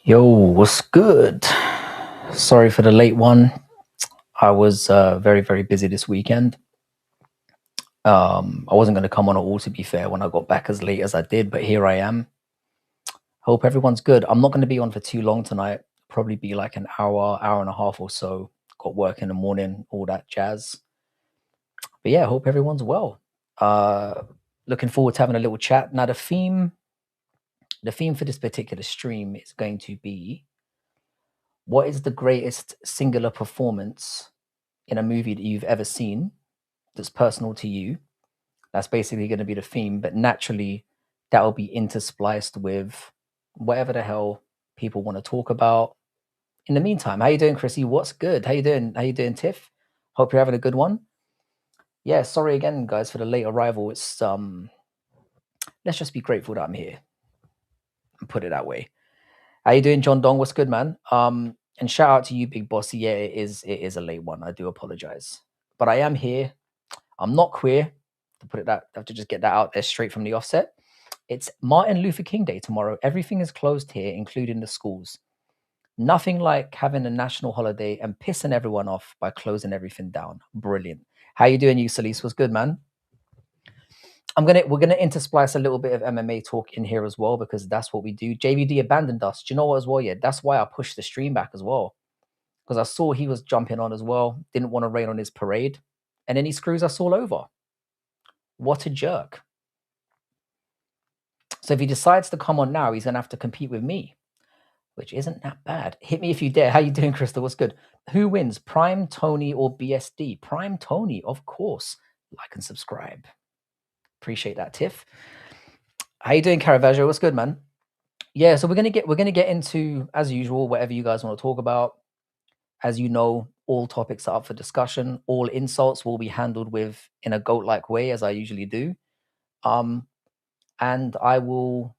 Yo, what's good? Sorry for the late one. I was very, very busy this weekend. I wasn't going to come on at all, to be fair, when I got back as late as I did, but here I am. Hope everyone's good. I'm not going to be on for too long tonight. Probably be like an hour and a half or so. Got work in the morning, all that jazz. But yeah, hope everyone's well. Uh, Looking forward to having a little chat. Now, the theme for this particular stream is going to be, what is the greatest singular performance in a movie that you've ever seen that's personal to you? That's basically going to be the theme, but naturally that will be interspliced with whatever the hell people want to talk about. In the meantime, how you doing, Chrissy? What's good? How you doing? How you doing, Tiff? Hope you're having a good one. Yeah, sorry again, guys, for the late arrival. It's let's just be grateful that I'm here and put it that way. How you doing, John Dong? What's good, man? And shout out to you, Big Bossy. Yeah, it is a late one. I do apologize. But I am here. I'm not queer. To put it that, I have to just get that out there straight from the offset. It's Martin Luther King Day tomorrow. Everything is closed here, including the schools. Nothing like having a national holiday and pissing everyone off by closing everything down. Brilliant. How you doing, you Solis? What's good, man? We're gonna intersplice a little bit of MMA talk in here as well, because that's what we do. JVD abandoned us. Do you know what as well? Yeah, that's why I pushed the stream back as well. Because I saw he was jumping on as well. Didn't want to rain on his parade. And then he screws us all over. What a jerk. So if he decides to come on now, he's gonna have to compete with me, which isn't that bad. Hit me if you dare. How you doing, Crystal? What's good? Who wins, Prime, Tony, or BSD? Prime Tony, of course. Like and subscribe. Appreciate that, Tiff. How you doing, Caravaggio? What's good, man? Yeah, so we're gonna get into, as usual, whatever you guys want to talk about. As you know, all topics are up for discussion. All insults will be handled with in a goat-like way, as I usually do. And I will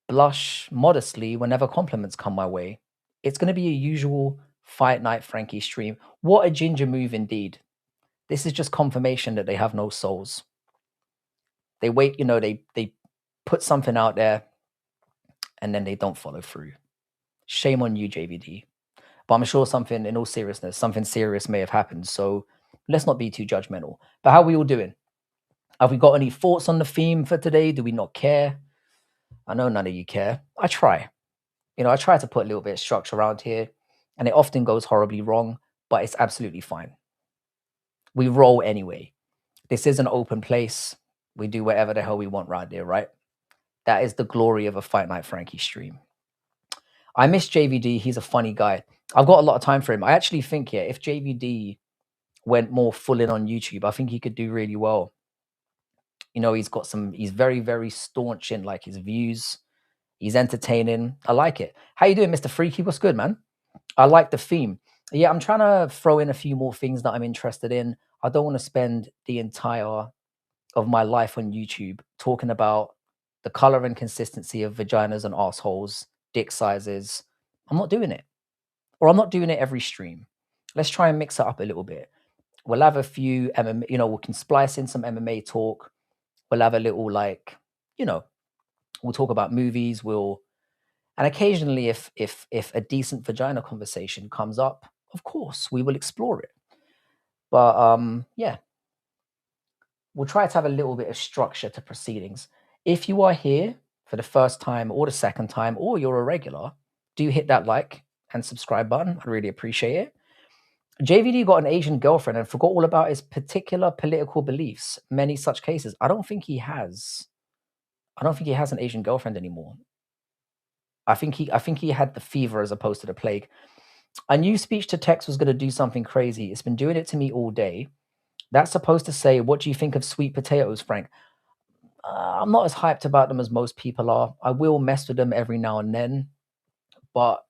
blush modestly whenever compliments come my way. It's going to be a usual Fight Night Frankie stream. What a ginger move indeed. This is just confirmation that they have no souls. They wait, they put something out there and then they don't follow through. Shame on you, JVD. But I'm sure something, in all seriousness, something serious may have happened. So let's not be too judgmental. But how are we all doing? Have we got any thoughts on the theme for today? Do we not care? I know none of you care. I try. I try to put a little bit of structure around here, and it often goes horribly wrong, but it's absolutely fine. We roll anyway. This is an open place. We do whatever the hell we want right there, right? That is the glory of a Fight Night Frankie stream. I miss JVD. He's a funny guy. I've got a lot of time for him. I actually think, yeah, if JVD went more full in on YouTube, I think he could do really well. He's very, very staunch in like his views. He's entertaining. I like it. How you doing, Mr. Freaky? What's good, man? I like the theme. Yeah, I'm trying to throw in a few more things that I'm interested in. I don't want to spend the entire of my life on YouTube talking about the color and consistency of vaginas and assholes, dick sizes. I'm not doing it. Or I'm not doing it every stream. Let's try and mix it up a little bit. We'll have a few MMA, we can splice in some MMA talk. We'll have a little we'll talk about movies, and occasionally if a decent vagina conversation comes up, of course, we will explore it. But yeah, we'll try to have a little bit of structure to proceedings. If you are here for the first time or the second time, or you're a regular, do hit that like and subscribe button. I really appreciate it. JVD got an Asian girlfriend and forgot all about his particular political beliefs. Many such cases. I don't think he has an Asian girlfriend anymore. I think he had the fever as opposed to the plague. I knew speech to text was going to do something crazy. It's been doing it to me all day. That's supposed to say, what do you think of sweet potatoes, Frank? I'm not as hyped about them as most people are. I will mess with them every now and then, but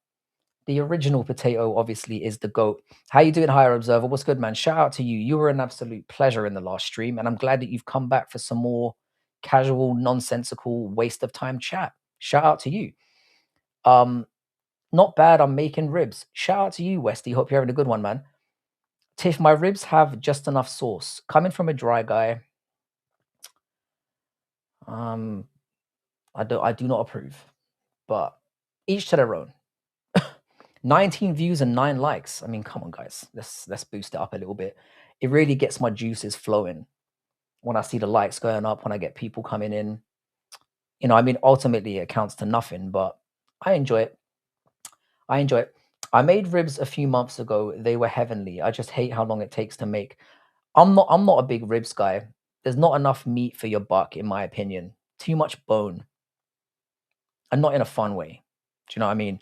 the original potato obviously is the GOAT. How you doing, Higher Observer? What's good, man? Shout out to you. You were an absolute pleasure in the last stream, and I'm glad that you've come back for some more casual, nonsensical, waste of time chat. Shout out to you. Not bad. I'm making ribs. Shout out to you, Westy. Hope you're having a good one, man. Tiff, my ribs have just enough sauce. Coming from a dry guy, I do not approve, but Each to their own. 19 views and 9 likes. I mean, come on, guys. Let's boost it up a little bit. It really gets my juices flowing when I see the likes going up, when I get people coming in. I mean, ultimately it counts to nothing, but I enjoy it. I enjoy it. I made ribs a few months ago. They were heavenly. I just hate how long it takes to make. I'm not a big ribs guy. There's not enough meat for your buck, in my opinion. Too much bone, and not in a fun way. Do you know what I mean?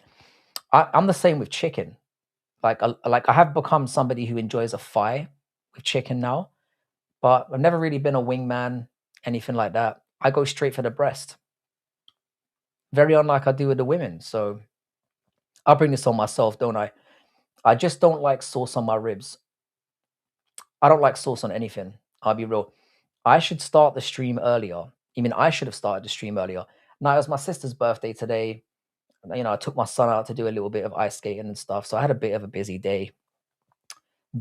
I'm the same with chicken. Like I have become somebody who enjoys a thigh with chicken now, but I've never really been a wingman, anything like that. I go straight for the breast. Very unlike I do with the women. So I'll bring this on myself, don't I? I just don't like sauce on my ribs. I don't like sauce on anything. I'll be real. I should start the stream earlier. I mean, I should have started the stream earlier. Now, it was my sister's birthday today. I took my son out to do a little bit of ice skating and stuff. So I had a bit of a busy day.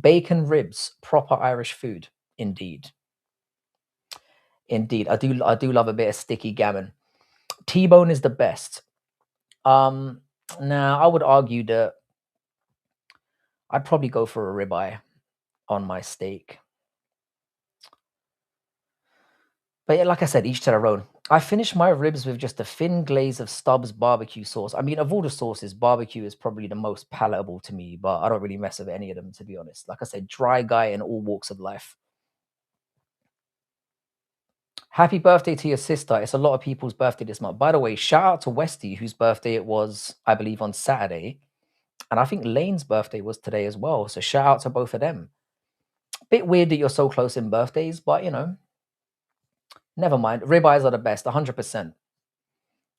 Bacon ribs, proper Irish food. Indeed. Indeed. I do love a bit of sticky gammon. T-bone is the best. Now I would argue that I'd probably go for a ribeye on my steak. But yeah, like I said, each to their own. I finished my ribs with just a thin glaze of Stubbs barbecue sauce. I mean, of all the sauces, barbecue is probably the most palatable to me, but I don't really mess with any of them, to be honest. Like I said, dry guy in all walks of life. Happy birthday to your sister. It's a lot of people's birthday this month. By the way, shout out to Westy, whose birthday it was, I believe, on Saturday. And I think Lane's birthday was today as well. So shout out to both of them. Bit weird that you're so close in birthdays, but never mind. Ribeyes are the best, 100%. And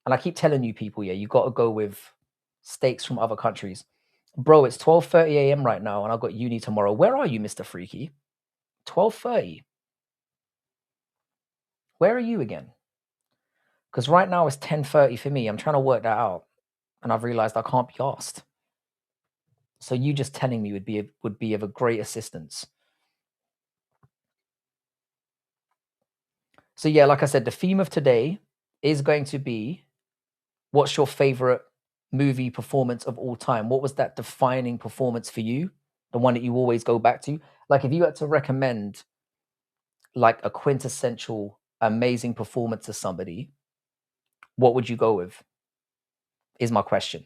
I keep telling you people, yeah, you got to go with steaks from other countries. Bro, it's 12:30 a.m. right now, and I've got uni tomorrow. Where are you, Mr. Freaky? 12:30. Where are you again? Because right now it's 10:30 for me. I'm trying to work that out, and I've realized I can't be asked. So you just telling me would be of a great assistance. So yeah, like I said, the theme of today is going to be, what's your favorite movie performance of all time? What was that defining performance for you? The one that you always go back to? Like if you had to recommend like a quintessential amazing performance to somebody, what would you go with? Is my question.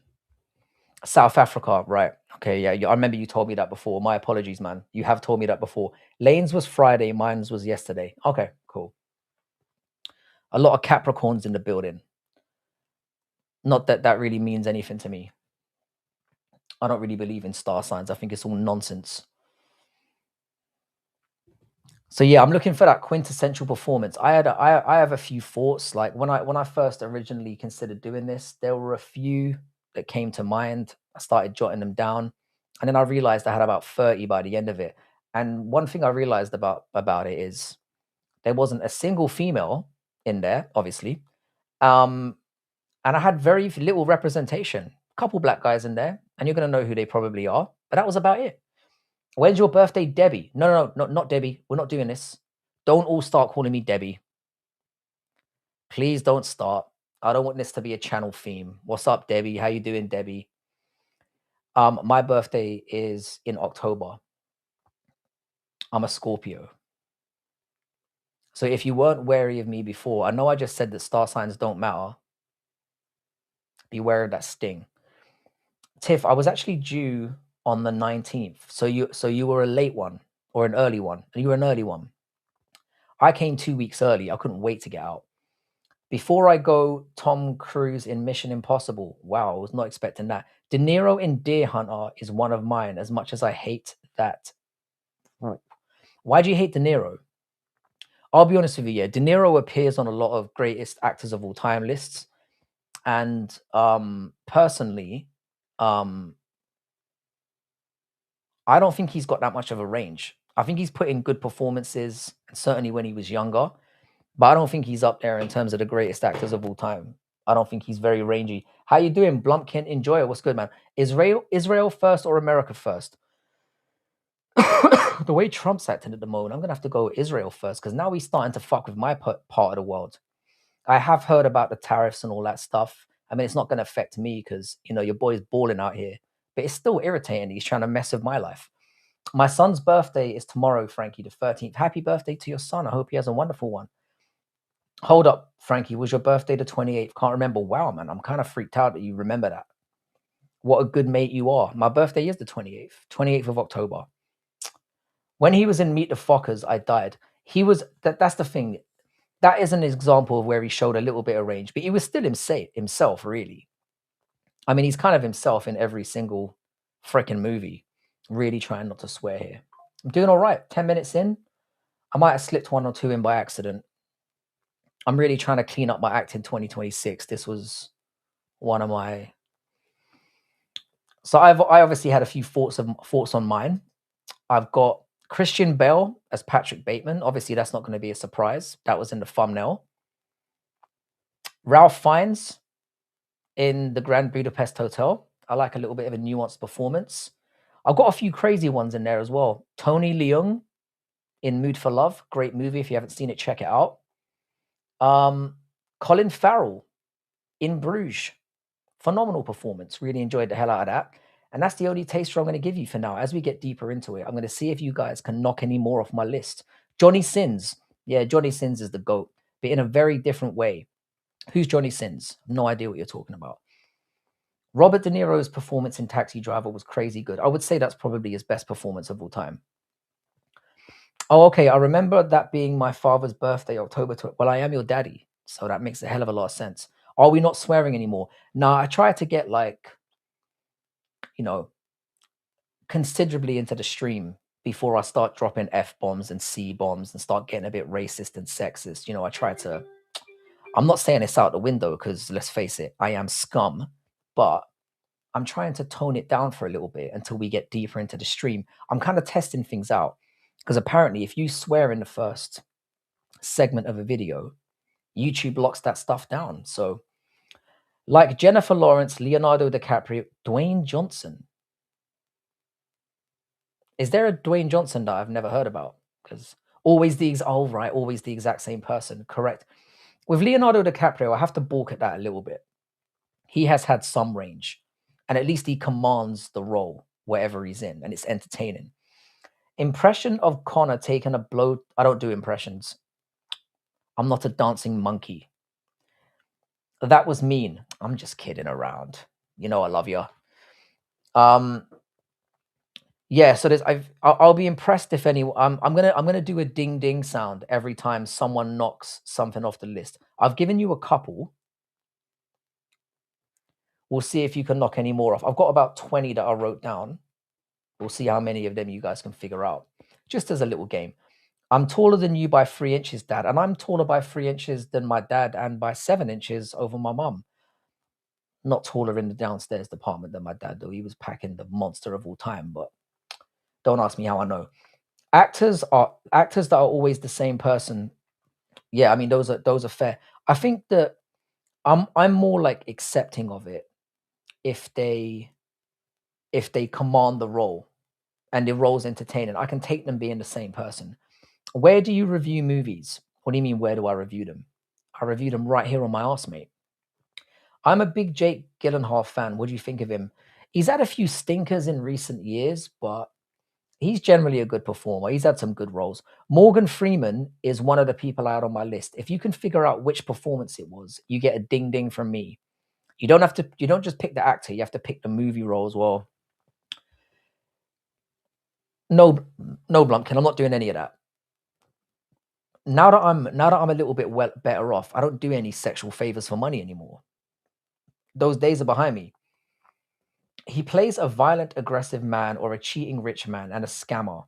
South Africa, right? Okay, yeah. I remember you told me that before. My apologies, man. You have told me that before. Lane's was Friday, mine's was yesterday. Okay, cool. A lot of Capricorns in the building. Not that that really means anything to me. I don't really believe in star signs. I think it's all nonsense. So yeah, I'm looking for that quintessential performance. I have a few thoughts. Like when I first originally considered doing this, there were a few that came to mind. I started jotting them down, and then I realized I had about 30 by the end of it. And one thing I realized about it is there wasn't a single female in there, obviously. Um, and I had very little representation. A couple black guys in there, and you're gonna know who they probably are. But that was about it. When's your birthday, Debbie? No, not Debbie. We're not doing this. Don't all start calling me Debbie. Please don't start. I don't want this to be a channel theme. What's up, Debbie? How you doing, Debbie? My birthday is in October. I'm a Scorpio. So if you weren't wary of me before, I know I just said that star signs don't matter. Beware of that sting. Tiff, I was actually due on the 19th. So you were a late one or an early one. And you were an early one. I came 2 weeks early. I couldn't wait to get out. Before I go, Tom Cruise in Mission Impossible. Wow, I was not expecting that. De Niro in Deer Hunter is one of mine, as much as I hate that. Why do you hate De Niro? I'll be honest with you, yeah. De Niro appears on a lot of greatest actors of all time lists. And personally, um, I don't think he's got that much of a range. I think he's put in good performances, certainly when he was younger. But I don't think he's up there in terms of the greatest actors of all time. I don't think he's very rangy. How you doing, Blumpkin? Enjoy it. What's good, man? Israel first or America first? The way Trump's acting at the moment, I'm gonna have to go Israel first because now he's starting to fuck with my part of the world. I have heard about the tariffs and all that stuff. I mean, it's not going to affect me because, you know, your boy's balling out here, but it's still irritating. He's trying to mess with my life. My son's birthday is tomorrow, Frankie, the 13th. Happy birthday to your son. I hope he has a wonderful one. Hold up, Frankie. Was your birthday the 28th? Can't remember. Wow, man. I'm kind of freaked out that you remember that. What a good mate you are. My birthday is the 28th, 28th of October. When he was in Meet the Fockers, I died. He was, that's the thing. That is an example of where he showed a little bit of range, but he was still himself, really. I mean, he's kind of himself in every single freaking movie. Really trying not to swear here. I'm doing all right. 10 minutes in, I might have slipped one or two in by accident. I'm really trying to clean up my act in 2026. This was one of my. So I obviously had a few thoughts on mine. I've got Christian Bale as Patrick Bateman. Obviously, that's not going to be a surprise. That was in the thumbnail. Ralph Fiennes in the Grand Budapest Hotel. I like a little bit of a nuanced performance. I've got a few crazy ones in there as well. Tony Leung in Mood for Love. Great movie. If you haven't seen it, check it out. Colin Farrell in Bruges. Phenomenal performance. Really enjoyed the hell out of that. And that's the only taster I'm going to give you for now. As we get deeper into it, I'm going to see if you guys can knock any more off my list. Johnny Sins. Yeah, Johnny Sins is the GOAT, but in a very different way. Who's Johnny Sins? No idea what you're talking about. Robert De Niro's performance in Taxi Driver was crazy good. I would say that's probably his best performance of all time. Oh, okay. I remember that being my father's birthday, October 12th. Well, I am your daddy, so that makes a hell of a lot of sense. Are we not swearing anymore? Nah, I try to get considerably into the stream before I start dropping F-bombs and C-bombs and start getting a bit racist and sexist. I try to, I'm not saying it's out the window because let's face it, I am scum, but I'm trying to tone it down for a little bit until we get deeper into the stream. I'm kind of testing things out because apparently if you swear in the first segment of a video, YouTube locks that stuff down. So like Jennifer Lawrence, Leonardo DiCaprio, Dwayne Johnson. Is there a Dwayne Johnson that I've never heard about? Because always the exact same person. Correct. With Leonardo DiCaprio, I have to balk at that a little bit. He has had some range, and at least he commands the role wherever he's in, and it's entertaining. Impression of Connor taking a blow. I don't do impressions. I'm not a dancing monkey. That was mean. I'm just kidding around. You know I love you. Yeah, so I'll be impressed if any. I'm gonna do a ding ding sound every time someone knocks something off the list. I've given you a couple. We'll see if you can knock any more off. I've got about 20 that I wrote down. We'll see how many of them you guys can figure out. Just as a little game. I'm taller than you by 3 inches, Dad, and I'm taller by 3 inches than my dad and by 7 inches over my mum. Not taller in the downstairs department than my dad, though. He was packing the monster of all time, but don't ask me how I know. Actors that are always the same person. Yeah, I mean those are fair. I think that I'm more like accepting of it if they command the role and the role's entertaining. I can take them being the same person. Where do you review movies? What do you mean, where do I review them? I review them right here on my arse, mate. I'm a big Jake Gyllenhaal fan. What do you think of him? He's had a few stinkers in recent years, but he's generally a good performer. He's had some good roles. Morgan Freeman is one of the people out on my list. If you can figure out which performance it was, you get a ding ding from me. You don't just pick the actor, you have to pick the movie role as well. No, Blumpkin, I'm not doing any of that. Now that I'm a little bit better off, I don't do any sexual favors for money anymore. Those days are behind me. He plays a violent, aggressive man or a cheating rich man and a scammer.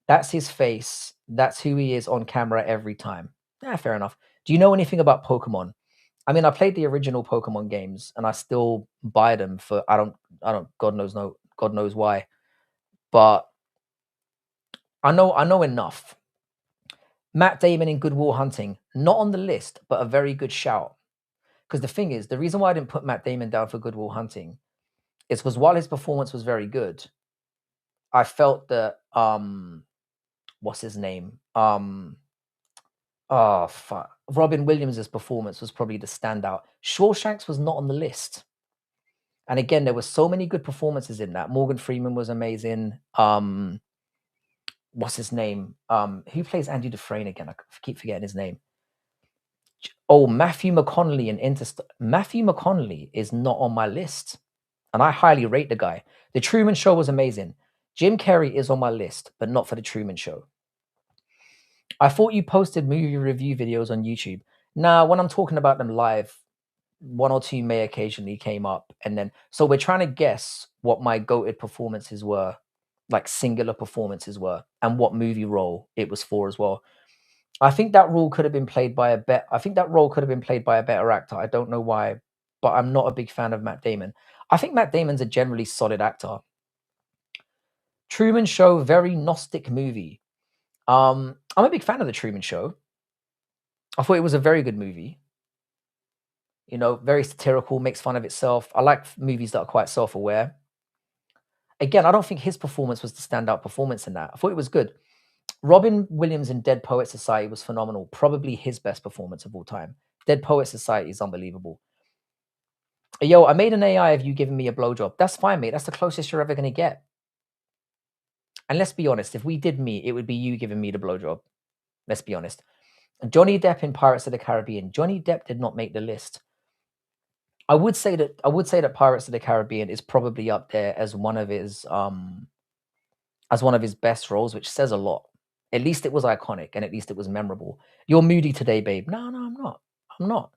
That's his face. That's who he is on camera every time. Yeah, fair enough. Do you know anything about Pokemon? I mean, I played the original Pokemon games and I still buy them for I don't God knows why. But I know enough. Matt Damon in Good Will Hunting, not on the list, but a very good shout. Because the thing is, the reason why I didn't put Matt Damon down for Good Will Hunting is because while his performance was very good, I felt that what's his name? Oh, fuck. Robin Williams' performance was probably the standout. Shawshanks was not on the list. And again, there were so many good performances in that. Morgan Freeman was amazing. What's his name? Who plays Andy Dufresne again? I keep forgetting his name. Oh, Matthew McConaughey in Interstellar. Matthew McConaughey is not on my list, and I highly rate the guy. The Truman Show was amazing. Jim Carrey is on my list, but not for the Truman Show. I thought you posted movie review videos on YouTube. Now, when I'm talking about them live, one or two may occasionally came up, and then so we're trying to guess what my goated performances were, like singular performances were, and what movie role it was for as well. I think that role could have been played by I think that role could have been played by a better actor. I don't know why, but I'm not a big fan of Matt Damon. I think Matt Damon's a generally solid actor. Truman Show, very Gnostic movie. I'm a big fan of the Truman Show. I thought it was a very good movie. You know, very satirical, makes fun of itself. I like movies that are quite self-aware. Again, I don't think his performance was the standout performance in that. I thought it was good. Robin Williams in Dead Poet Society was phenomenal. Probably his best performance of all time. Dead Poet Society is unbelievable. Yo, I made an AI of you giving me a blowjob. That's fine, mate. That's the closest you're ever going to get. And let's be honest, if we did meet, it would be you giving me the blowjob. Let's be honest. Johnny Depp in Pirates of the Caribbean. Johnny Depp did not make the list. I would say that Pirates of the Caribbean is probably up there as one of his best roles, which says a lot. At least it was iconic and at least it was memorable. You're moody today, babe. No, I'm not. I'm not.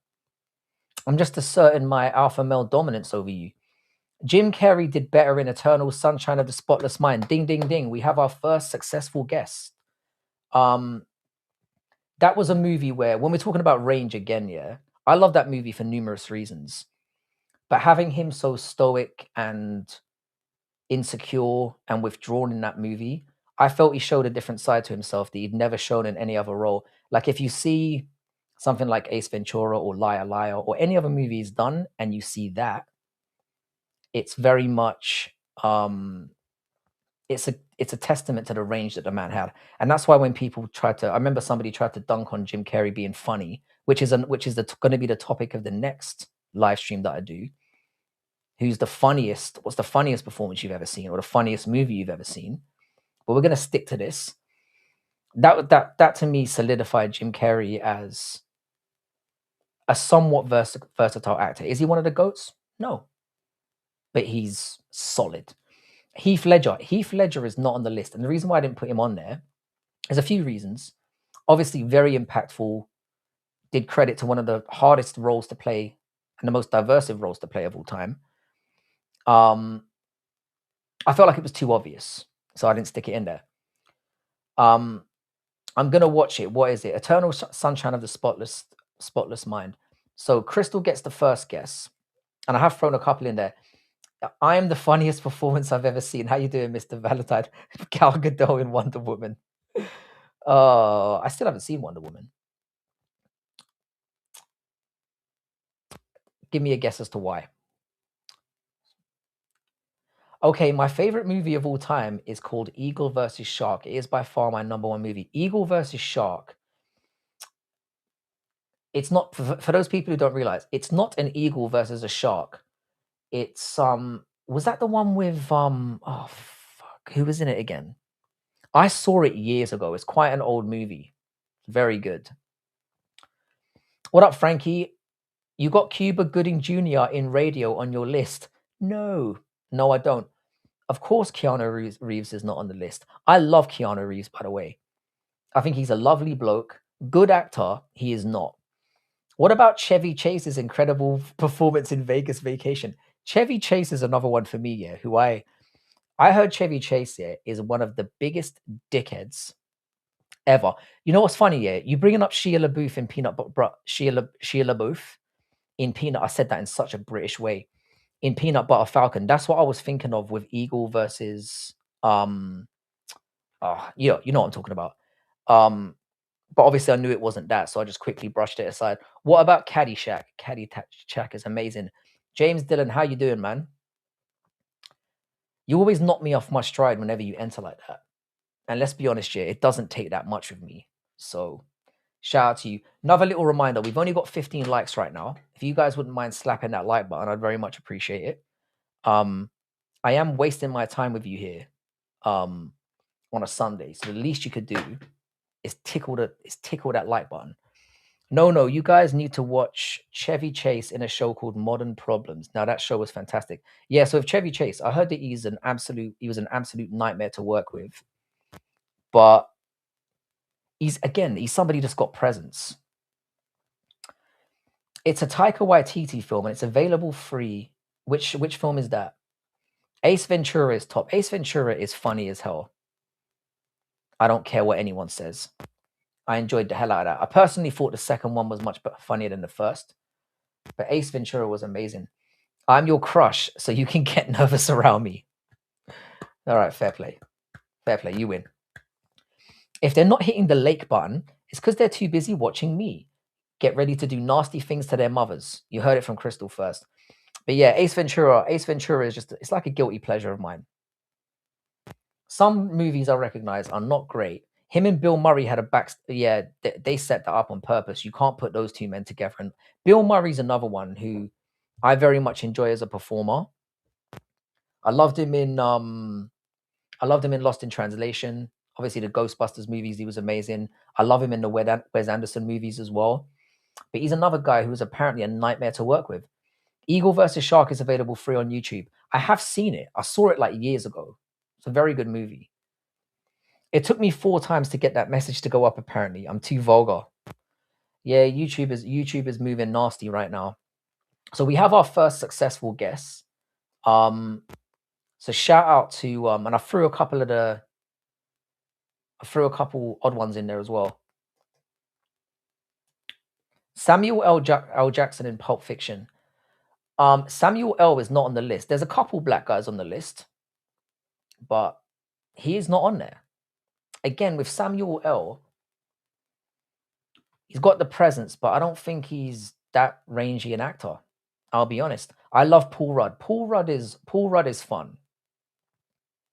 I'm just asserting my alpha male dominance over you. Jim Carrey did better in Eternal Sunshine of the Spotless Mind. Ding, ding, ding. We have our first successful guest. That was a movie where, when we're talking about range again, yeah, I love that movie for numerous reasons. But having him so stoic and insecure and withdrawn in that movie, I felt he showed a different side to himself that he'd never shown in any other role. Like if you see something like Ace Ventura or Liar Liar or any other movie he's done and you see that, it's very much it's a testament to the range that the man had. And that's why when people I remember somebody tried to dunk on Jim Carrey being funny, which is going to be the topic of the next live stream that I do. Who's the funniest? What's the funniest performance you've ever seen, or the funniest movie you've ever seen? But we're gonna stick to this. That to me solidified Jim Carrey as a somewhat versatile actor. Is he one of the goats? No, but he's solid. Heath Ledger. Heath Ledger is not on the list, and the reason why I didn't put him on there is a few reasons. Obviously, very impactful. Did credit to one of the hardest roles to play and the most diversive roles to play of all time. I felt like it was too obvious, so I didn't stick it in there. I'm gonna watch it. What is it? Eternal Sunshine of the Spotless Mind. So Crystal gets the first guess, and I have thrown a couple in there. I am the funniest performance I've ever seen. How you doing, Mr. Valentine? Gal Gadot in Wonder Woman. I still haven't seen Wonder Woman. Give me a guess as to why. Okay, my favorite movie of all time is called Eagle versus Shark. It is by far my number one movie. Eagle versus Shark. It's not for those people who don't realize. It's not an eagle versus a shark. It's was that the one with oh fuck, who was in it again? I saw it years ago. It's quite an old movie. Very good. What up, Frankie? You got Cuba Gooding Jr. in Radio on your list? No, I don't. Of course, Keanu Reeves is not on the list. I love Keanu Reeves, by the way. I think he's a lovely bloke, good actor. He is not. What about Chevy Chase's incredible performance in Vegas Vacation? Chevy Chase is another one for me, yeah. Who I heard Chevy Chase, yeah, is one of the biggest dickheads ever. You know what's funny, yeah? You bringing up Shia LaBeouf in Peanut Butter, Shia LaBeouf in Peanut. I said that in such a British way. In Peanut Butter Falcon. That's what I was thinking of with Eagle versus you know what I'm talking about. But obviously I knew it wasn't that, so I just quickly brushed it aside. What about Caddyshack? Caddyshack is amazing. James Dillon, how you doing, man? You always knock me off my stride whenever you enter like that. And let's be honest here, it doesn't take that much with me. So Shout out to you. Another little reminder, we've only got 15 likes right now. If you guys wouldn't mind slapping that like button, I'd very much appreciate it. I am wasting my time with you here on a Sunday. So the least you could do is tickle that like button. No, you guys need to watch Chevy Chase in a show called Modern Problems. Now that show was fantastic. Yeah, so with Chevy Chase, I heard that he was an absolute nightmare to work with. But he's somebody that's got presence. It's a Taika Waititi film and it's available free. Which film is that? Ace Ventura is top. Ace Ventura is funny as hell. I don't care what anyone says. I enjoyed the hell out of that. I personally thought the second one was much funnier than the first. But Ace Ventura was amazing. I'm your crush, so you can get nervous around me. All right, fair play. Fair play, you win. If they're not hitting the like button, it's because they're too busy watching me get ready to do nasty things to their mothers. You heard it from Crystal first. But yeah, Ace Ventura is it's like a guilty pleasure of mine. Some movies I recognize are not great. Him and Bill Murray had they set that up on purpose. You can't put those two men together. And Bill Murray's another one who I very much enjoy as a performer. I loved him in Lost in Translation. Obviously, the Ghostbusters movies, he was amazing. I love him in the Wes Anderson movies as well. But he's another guy who was apparently a nightmare to work with. Eagle versus Shark is available free on YouTube. I have seen it. I saw it like years ago. It's a very good movie. It took me 4 times to get that message to go up, apparently. I'm too vulgar. Yeah, YouTube is moving nasty right now. So we have our first successful guess. So shout out to and I threw a couple odd ones in there as well. Samuel L. Jackson in Pulp Fiction. Samuel L. is not on the list. There's a couple black guys on the list, but he is not on there. Again, with Samuel L., he's got the presence, but I don't think he's that rangy an actor. I'll be honest. I love Paul Rudd. Paul Rudd is fun.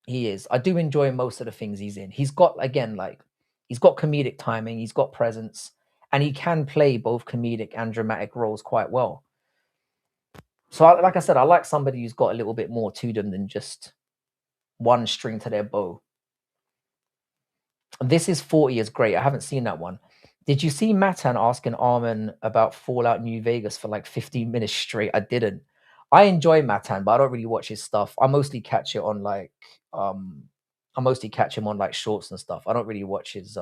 He is. I do enjoy most of the things he's in. He's got he's got comedic timing, he's got presence, and he can play both comedic and dramatic roles quite well. So, like I said, I like somebody who's got a little bit more to them than just one string to their bow. This is 40 is great. I haven't seen that one. Did you see Matan asking Armin about Fallout New Vegas for like 15 minutes straight? I didn't. I enjoy Matan, but I don't really watch his stuff. I mostly catch him on like shorts and stuff. I don't really watch his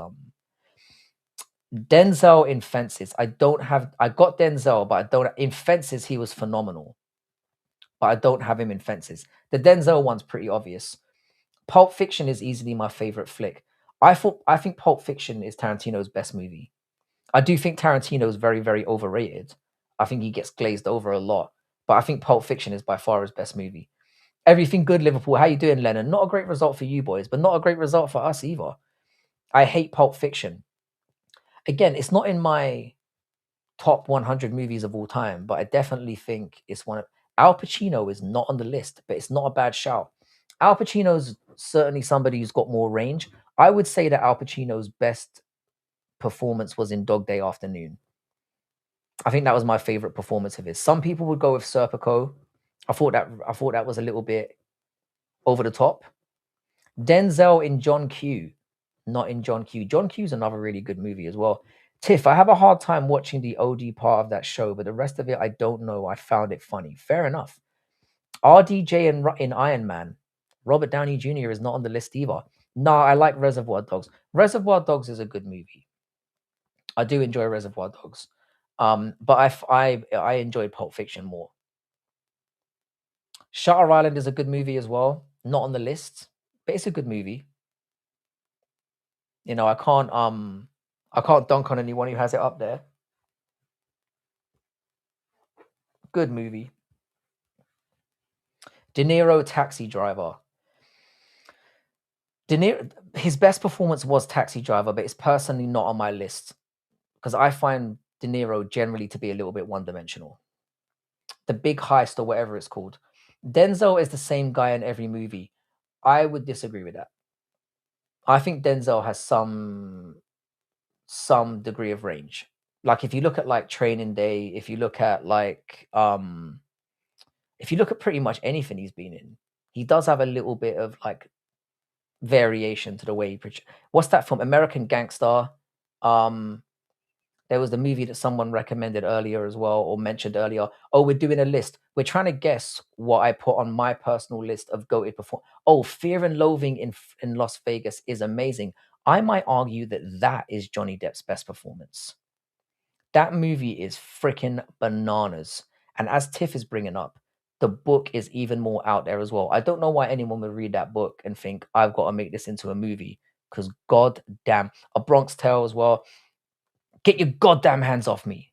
Denzel in Fences. I got Denzel, but I don't in Fences he was phenomenal. But I don't have him in Fences. The Denzel one's pretty obvious. Pulp Fiction is easily my favorite flick. I think Pulp Fiction is Tarantino's best movie. I do think Tarantino is very, very overrated. I think he gets glazed over a lot. But I think Pulp Fiction is by far his best movie. Everything good, Liverpool. How you doing, Lennon? Not a great result for you boys, but not a great result for us either. I hate Pulp Fiction. Again, it's not in my top 100 movies of all time, but I definitely think it's one of... Al Pacino is not on the list, but it's not a bad shout. Al Pacino's certainly somebody who's got more range. I would say that Al Pacino's best performance was in Dog Day Afternoon. I think that was my favorite performance of his. Some people would go with Serpico. I thought that was a little bit over the top. Denzel in John Q, not in John Q. John Q's another really good movie as well. Tiff, I have a hard time watching the OD part of that show, but the rest of it, I don't know. I found it funny. Fair enough. RDJ in Iron Man. Robert Downey Jr. is not on the list either. No, I like Reservoir Dogs. Reservoir Dogs is a good movie. I do enjoy Reservoir Dogs. But I enjoyed Pulp Fiction more. Shutter Island is a good movie as well. Not on the list, but it's a good movie. You know, I can't dunk on anyone who has it up there. Good movie. De Niro, Taxi Driver. De Niro, his best performance was Taxi Driver, but it's personally not on my list because I find De Niro generally to be a little bit one-dimensional. The Big Heist or whatever it's called. Denzel is the same guy in every movie. I would disagree with that. I think Denzel has some some degree of range. Like if you look at like Training Day, if you look at if you look at pretty much anything he's been in, he does have a little bit of like variation to the way he what's that from? American Gangster. Um, there was the movie that someone recommended earlier as well, or mentioned earlier. Oh, we're doing a list. We're trying to guess what I put on my personal list of goated perform. Oh, Fear and Loathing in Las Vegas is amazing. I might argue that that is Johnny Depp's best performance. That movie is freaking bananas. And as Tiff is bringing up, the book is even more out there as well. I don't know why anyone would read that book and think I've got to make this into a movie, because god damn, A Bronx Tale as well. Get your goddamn hands off me.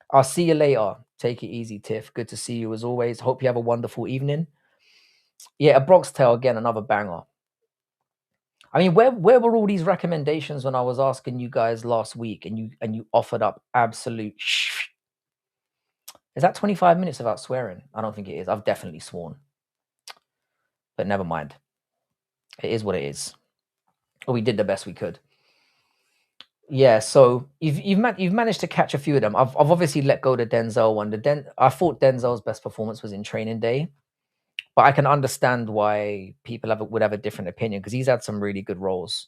I'll see you later. Take it easy, Tiff. Good to see you as always. Hope you have a wonderful evening. Yeah, A Bronx Tale, again, another banger. I mean, where were all these recommendations when I was asking you guys last week and you offered up absolute Is that 25 minutes without swearing? I don't think it is. I've definitely sworn. But never mind. It is what it is. We did the best we could. Yeah, so you've managed to catch a few of them. I've obviously let go the Denzel one. I thought Denzel's best performance was in Training Day, but I can understand why people would have a different opinion, because he's had some really good roles.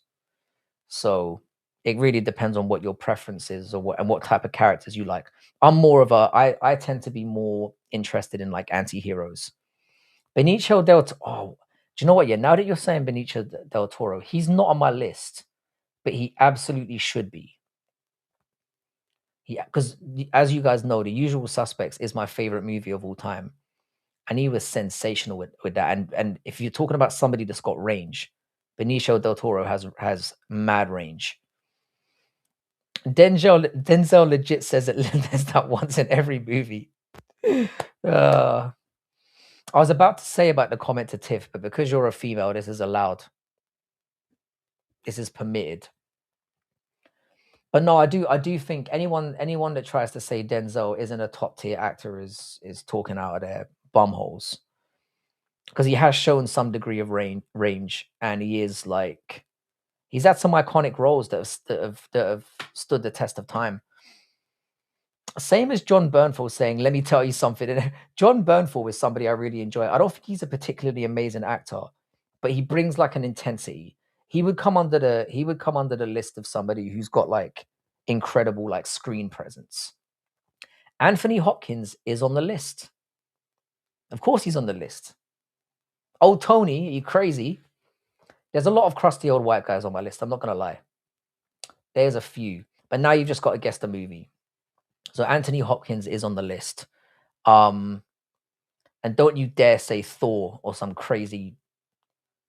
So it really depends on what your preference is, or what type of characters you like. I'm more of I tend to be more interested in like anti-heroes. Benicio del Toro. Do you know what? Yeah, now that you're saying Benicio del Toro, he's not on my list, but he absolutely should be. Yeah, because as you guys know, The Usual Suspects is my favorite movie of all time, and he was sensational with that. And if you're talking about somebody that's got range, Benicio del Toro has mad range. Denzel legit says it there's that once in every movie. I was about to say about the comment to Tiff, but because you're a female, this is allowed. This is permitted. But no, I do think anyone that tries to say Denzel isn't a top tier actor is talking out of their bum holes, because he has shown some degree of range, and he is like he's had some iconic roles that have stood the test of time. Same as John Bernthal saying, "Let me tell you something." John Bernthal is somebody I really enjoy. I don't think he's a particularly amazing actor, but he brings like an intensity. He would come under the list of somebody who's got like incredible like screen presence. Anthony Hopkins is on the list. Of course, he's on the list. Old Tony, you crazy? There's a lot of crusty old white guys on my list. I'm not gonna lie. There's a few, but now you've just got to guess the movie. So Anthony Hopkins is on the list. And don't you dare say Thor or some crazy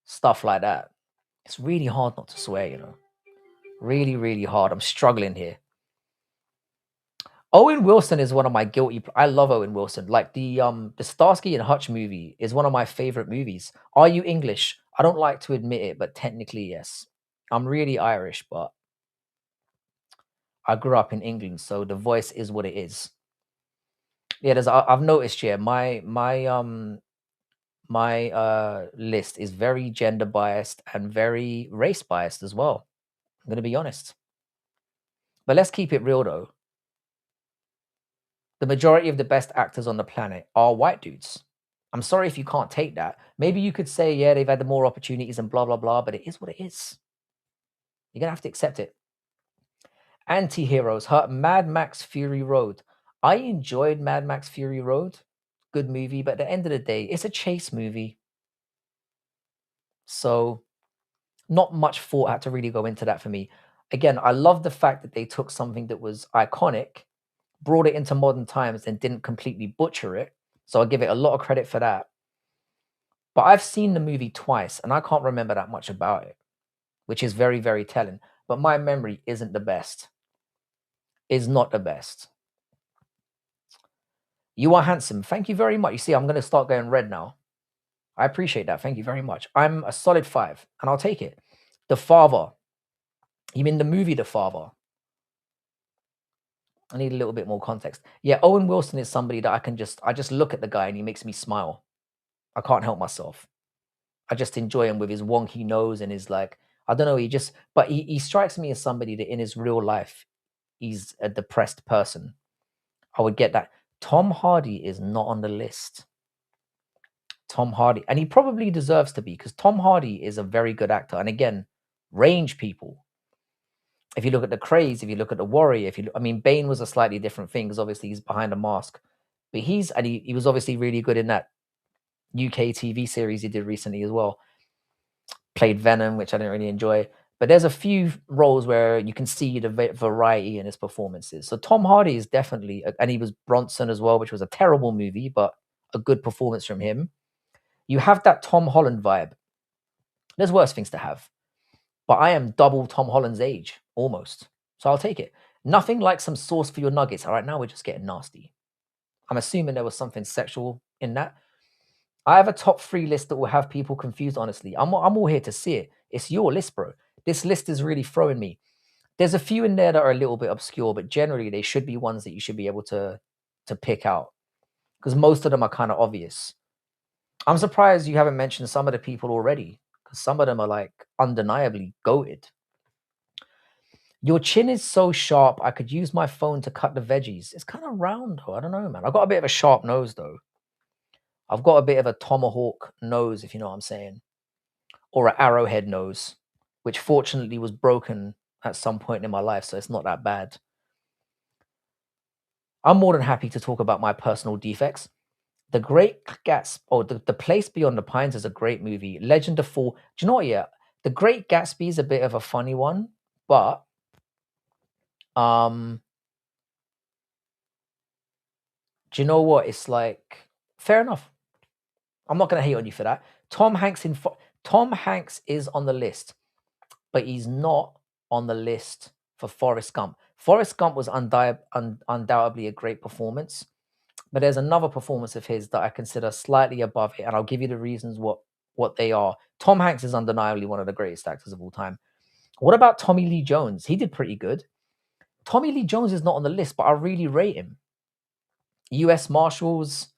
stuff like that. It's really hard not to swear, Really, really hard. I'm struggling here. Owen Wilson is one of my guilty. I love Owen Wilson. Like the Starsky and Hutch movie is one of my favorite movies. Are you English? I don't like to admit it, but technically yes. I'm really Irish, but I grew up in England, so the voice is what it is. Yeah, I've noticed. Yeah, my list is very gender biased and very race biased as well. I'm gonna be honest. But let's keep it real though. The majority of the best actors on the planet are white dudes. I'm sorry if you can't take that. Maybe you could say, yeah, they've had the more opportunities and blah blah blah, but it is what it is. You're gonna have to accept it. Anti-heroes. Mad Max Fury Road. I enjoyed Mad Max Fury Road. Good movie, but at the end of the day, it's a chase movie. So not much thought had to really go into that for me. Again, I love the fact that they took something that was iconic, brought it into modern times, and didn't completely butcher it. So I give it a lot of credit for that. But I've seen the movie twice and I can't remember that much about it, which is very, very telling. But my memory isn't the best. Is not the best. You are handsome. Thank you very much. You see, I'm going to start going red now. I appreciate that. Thank you very much. I'm a solid 5 and I'll take it. The Father. You mean the movie The Father? I need a little bit more context. Yeah, Owen Wilson is somebody that I just look at the guy and he makes me smile. I can't help myself. I just enjoy him with his wonky nose and his like, I don't know. But he strikes me as somebody that in his real life, he's a depressed person. I would get that. Tom Hardy is not on the list. Tom Hardy, and he probably deserves to be because Tom Hardy is a very good actor. And again, range people. If you look at the Craze, if you look at the Warrior, I mean, Bane was a slightly different thing because obviously he's behind a mask, but he was obviously really good in that UK TV series he did recently as well. Played Venom, which I didn't really enjoy. But there's a few roles where you can see the variety in his performances. So Tom Hardy is definitely, and he was Bronson as well, which was a terrible movie, but a good performance from him. You have that Tom Holland vibe. There's worse things to have, but I am double Tom Holland's age almost, so I'll take it. Nothing like some sauce for your nuggets. All right, now we're just getting nasty. I'm assuming there was something sexual in that. I have a top 3 list that will have people confused, honestly. I'm all here to see it. It's your list, bro. This list is really throwing me. There's a few in there that are a little bit obscure, but generally they should be ones that you should be able to pick out because most of them are kind of obvious. I'm surprised you haven't mentioned some of the people already because some of them are like undeniably goated. Your chin is so sharp, I could use my phone to cut the veggies. It's kind of round though. I don't know, man. I've got a bit of a sharp nose though. I've got a bit of a tomahawk nose, if you know what I'm saying, or an arrowhead nose, which fortunately was broken at some point in my life, so it's not that bad. I'm more than happy to talk about my personal defects. The Great Gatsby, the Place Beyond the Pines is a great movie. Legend of Fall. Do you know what? Yeah, The Great Gatsby is a bit of a funny one, but um, do you know what? It's like fair enough. I'm not gonna hate on you for that. Tom Hanks is on the list, but he's not on the list for Forrest Gump. Forrest Gump was undoubtedly a great performance, but there's another performance of his that I consider slightly above it, and I'll give you the reasons what they are. Tom Hanks is undeniably one of the greatest actors of all time. What about Tommy Lee Jones? He did pretty good. Tommy Lee Jones is not on the list, but I really rate him. U.S. Marshals.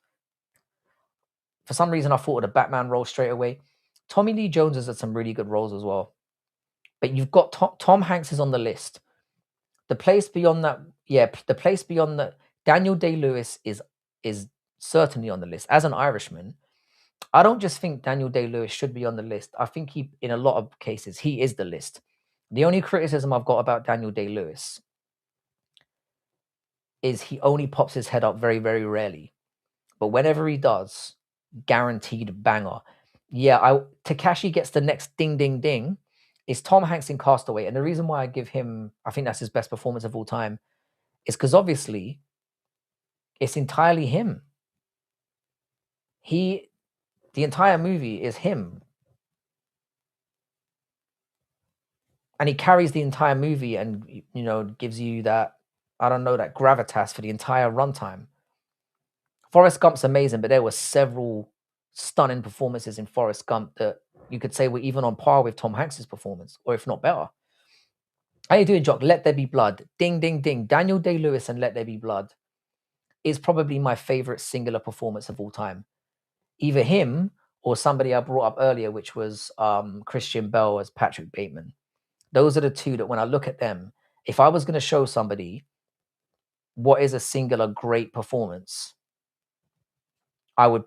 For some reason, I thought of the Batman role straight away. Tommy Lee Jones has had some really good roles as well. But you've got Tom Hanks is on the list. The Place Beyond that, yeah, The Place Beyond that. Daniel Day-Lewis is certainly on the list. As an Irishman, I don't just think Daniel Day-Lewis should be on the list. I think in a lot of cases, he is the list. The only criticism I've got about Daniel Day-Lewis is he only pops his head up very, very rarely. But whenever he does, guaranteed banger. Yeah, Takashi gets the next ding, ding, ding. Is Tom Hanks in Castaway. And the reason why I give him, I think that's his best performance of all time, is because obviously it's entirely him. The entire movie is him. And he carries the entire movie and, gives you that, I don't know, that gravitas for the entire runtime. Forrest Gump's amazing, but there were several stunning performances in Forrest Gump that you could say were even on par with Tom Hanks's performance, or if not better. How you doing, Jock? Let There Be Blood. Ding, ding, ding. Daniel Day-Lewis and Let There Be Blood is probably my favorite singular performance of all time. Either him or somebody I brought up earlier, which was Christian Bale as Patrick Bateman. Those are the two that when I look at them, if I was going to show somebody what is a singular great performance, I would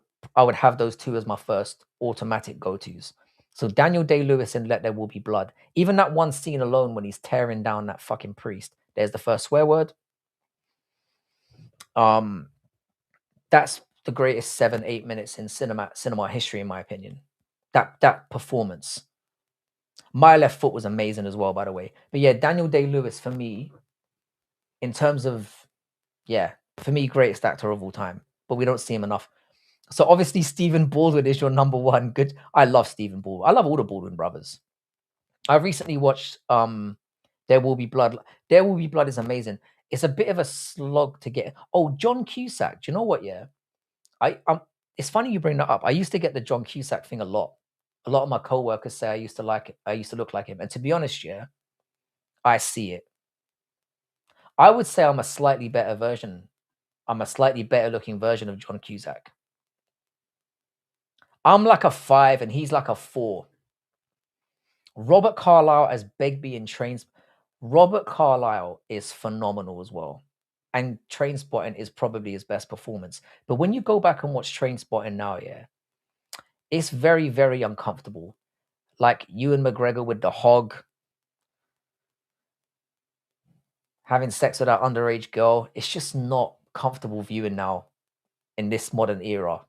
have those two as my first automatic go-tos. So Daniel Day-Lewis in Let There Will Be Blood. Even that one scene alone when he's tearing down that fucking priest. There's the first swear word. That's the greatest 7-8 minutes in cinema history, in my opinion. That performance. My Left Foot was amazing as well, by the way. But yeah, Daniel Day-Lewis for me, in terms of, for me, greatest actor of all time. But we don't see him enough. So obviously Stephen Baldwin is your number one. Good. I love Stephen Baldwin. I love all the Baldwin brothers. I recently watched There Will Be Blood. There Will Be Blood is amazing. It's a bit of a slog to get. Oh, John Cusack. Do you know what? Yeah, it's funny you bring that up. I used to get the John Cusack thing a lot. A lot of my coworkers say I used to look like him. And to be honest, yeah, I see it. I would say I'm a slightly better looking version of John Cusack. I'm like a 5 and he's like a 4. Robert Carlyle as Begbie in Trains. Robert Carlyle is phenomenal as well. And Trainspotting is probably his best performance. But when you go back and watch Trainspotting now, yeah, it's very, very uncomfortable. Like Ewan McGregor with the hog, having sex with that underage girl. It's just not comfortable viewing now in this modern era.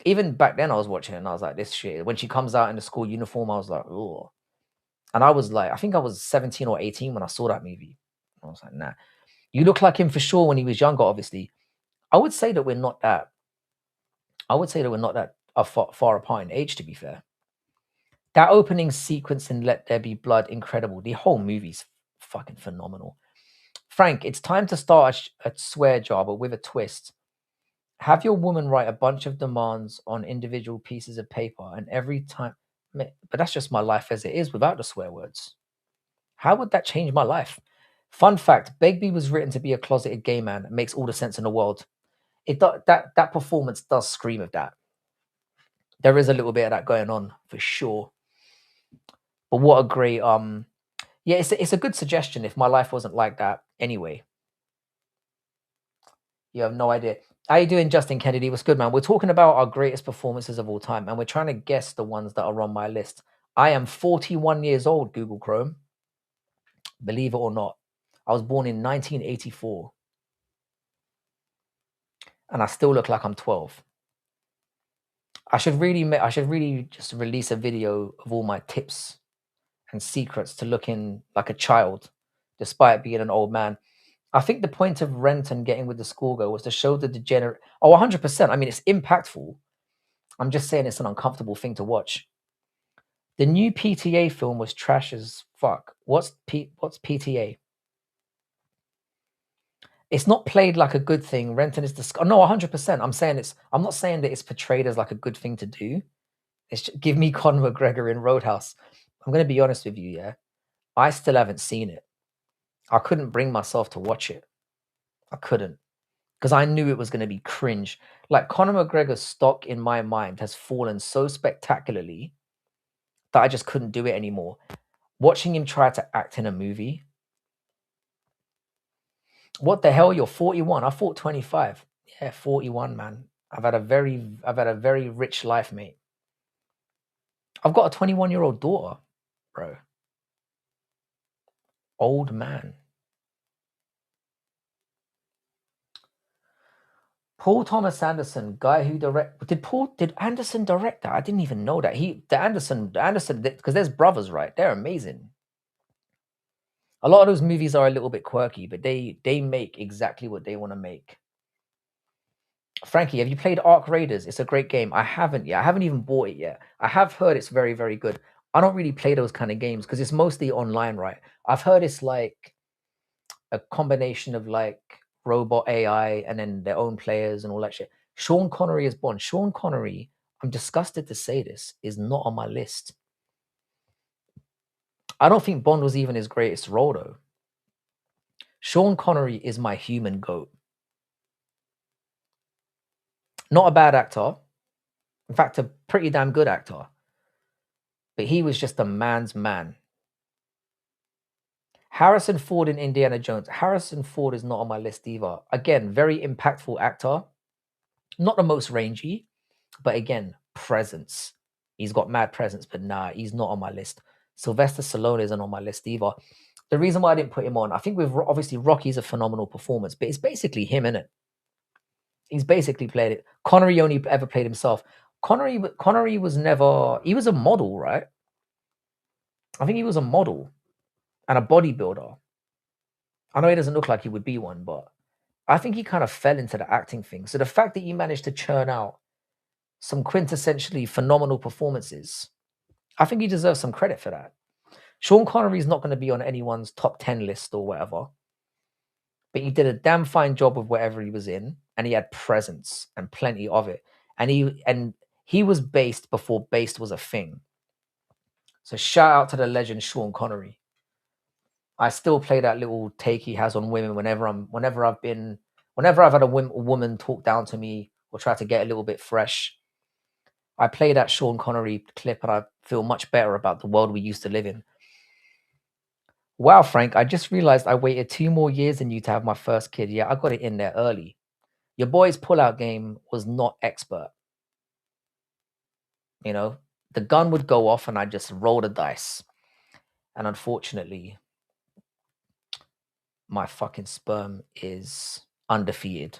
Even back then, I was watching it and I was like, this shit. When she comes out in the school uniform, I was like, oh. And I was like, I think I was 17 or 18 when I saw that movie. I was like, nah. You look like him for sure when he was younger, obviously. I would say that we're not that. I would say that we're not that far apart in age, to be fair. That opening sequence in Let There Be Blood, incredible. The whole movie's fucking phenomenal. Frank, it's time to start a swear jar, but with a twist. Have your woman write a bunch of demands on individual pieces of paper, and every time, but that's just my life as it is without the swear words. How would that change my life? Fun fact: Begbie was written to be a closeted gay man. It makes all the sense in the world. That performance does scream of that. There is a little bit of that going on for sure. But what a great yeah, it's a good suggestion if my life wasn't like that anyway. You have no idea. How you doing, Justin Kennedy? What's good, man? We're talking about our greatest performances of all time, and we're trying to guess the ones that are on my list. I am 41 years old, Google Chrome. Believe it or not. I was born in 1984. And I still look like I'm 12. I should really just release a video of all my tips and secrets to looking like a child, despite being an old man. I think the point of Renton getting with the schoolgirl was to show the degenerate. Oh, 100%. I mean, it's impactful. I'm just saying it's an uncomfortable thing to watch. The new PTA film was trash as fuck. What's PTA? It's not played like a good thing. Renton is no, 100%. I'm not saying that it's portrayed as like a good thing to do. It's just, give me Conor McGregor in Roadhouse. I'm going to be honest with you, yeah. I still haven't seen it. I couldn't bring myself to watch it. I couldn't because I knew it was going to be cringe. Like Conor McGregor's stock in my mind has fallen so spectacularly that I just couldn't do it anymore. Watching him try to act in a movie. What the hell? You're 41. I thought 25. Yeah, 41, man. I've had a very rich life, mate. I've got a 21-year-old daughter, bro. Old man. Paul Thomas Anderson, guy who did Anderson direct that? I didn't even know that. The Anderson, because there's brothers, right? They're amazing. A lot of those movies are a little bit quirky, but they make exactly what they want to make. Frankie, have you played Ark Raiders? It's a great game. I haven't yet. I haven't even bought it yet. I have heard it's very, very good. I don't really play those kind of games because it's mostly online, right? I've heard it's like a combination of like robot AI and then their own players and all that shit. Sean Connery is Bond. Sean Connery, I'm disgusted to say this, is not on my list. I don't think Bond was even his greatest role though. Sean Connery is my human goat. Not a bad actor. In fact, a pretty damn good actor. But he was just a man's man. Harrison Ford in Indiana Jones. Harrison Ford is not on my list either. Again, very impactful actor. Not the most rangy, but again, presence. He's got mad presence, but nah, he's not on my list. Sylvester Stallone isn't on my list either. The reason why I didn't put him on, I think with obviously Rocky's a phenomenal performance, but it's basically him, innit? He's basically played it. Connery only ever played himself. Connery was never. He was a model, right? I think he was a model and a bodybuilder. I know he doesn't look like he would be one, but I think he kind of fell into the acting thing. So the fact that he managed to churn out some quintessentially phenomenal performances, I think he deserves some credit for that. Sean Connery is not going to be on anyone's top 10 list or whatever, but he did a damn fine job of whatever he was in, and he had presence and plenty of it. And he was based before based was a thing. So shout out to the legend Sean Connery. I still play that little take he has on women whenever I've had a woman talk down to me or try to get a little bit fresh. I play that Sean Connery clip and I feel much better about the world we used to live in. Wow, Frank, I just realized I waited 2 more years than you to have my first kid. Yeah, I got it in there early. Your boy's pullout game was not expert, you know? The gun would go off and I just roll the dice. And unfortunately, my fucking sperm is undefeated.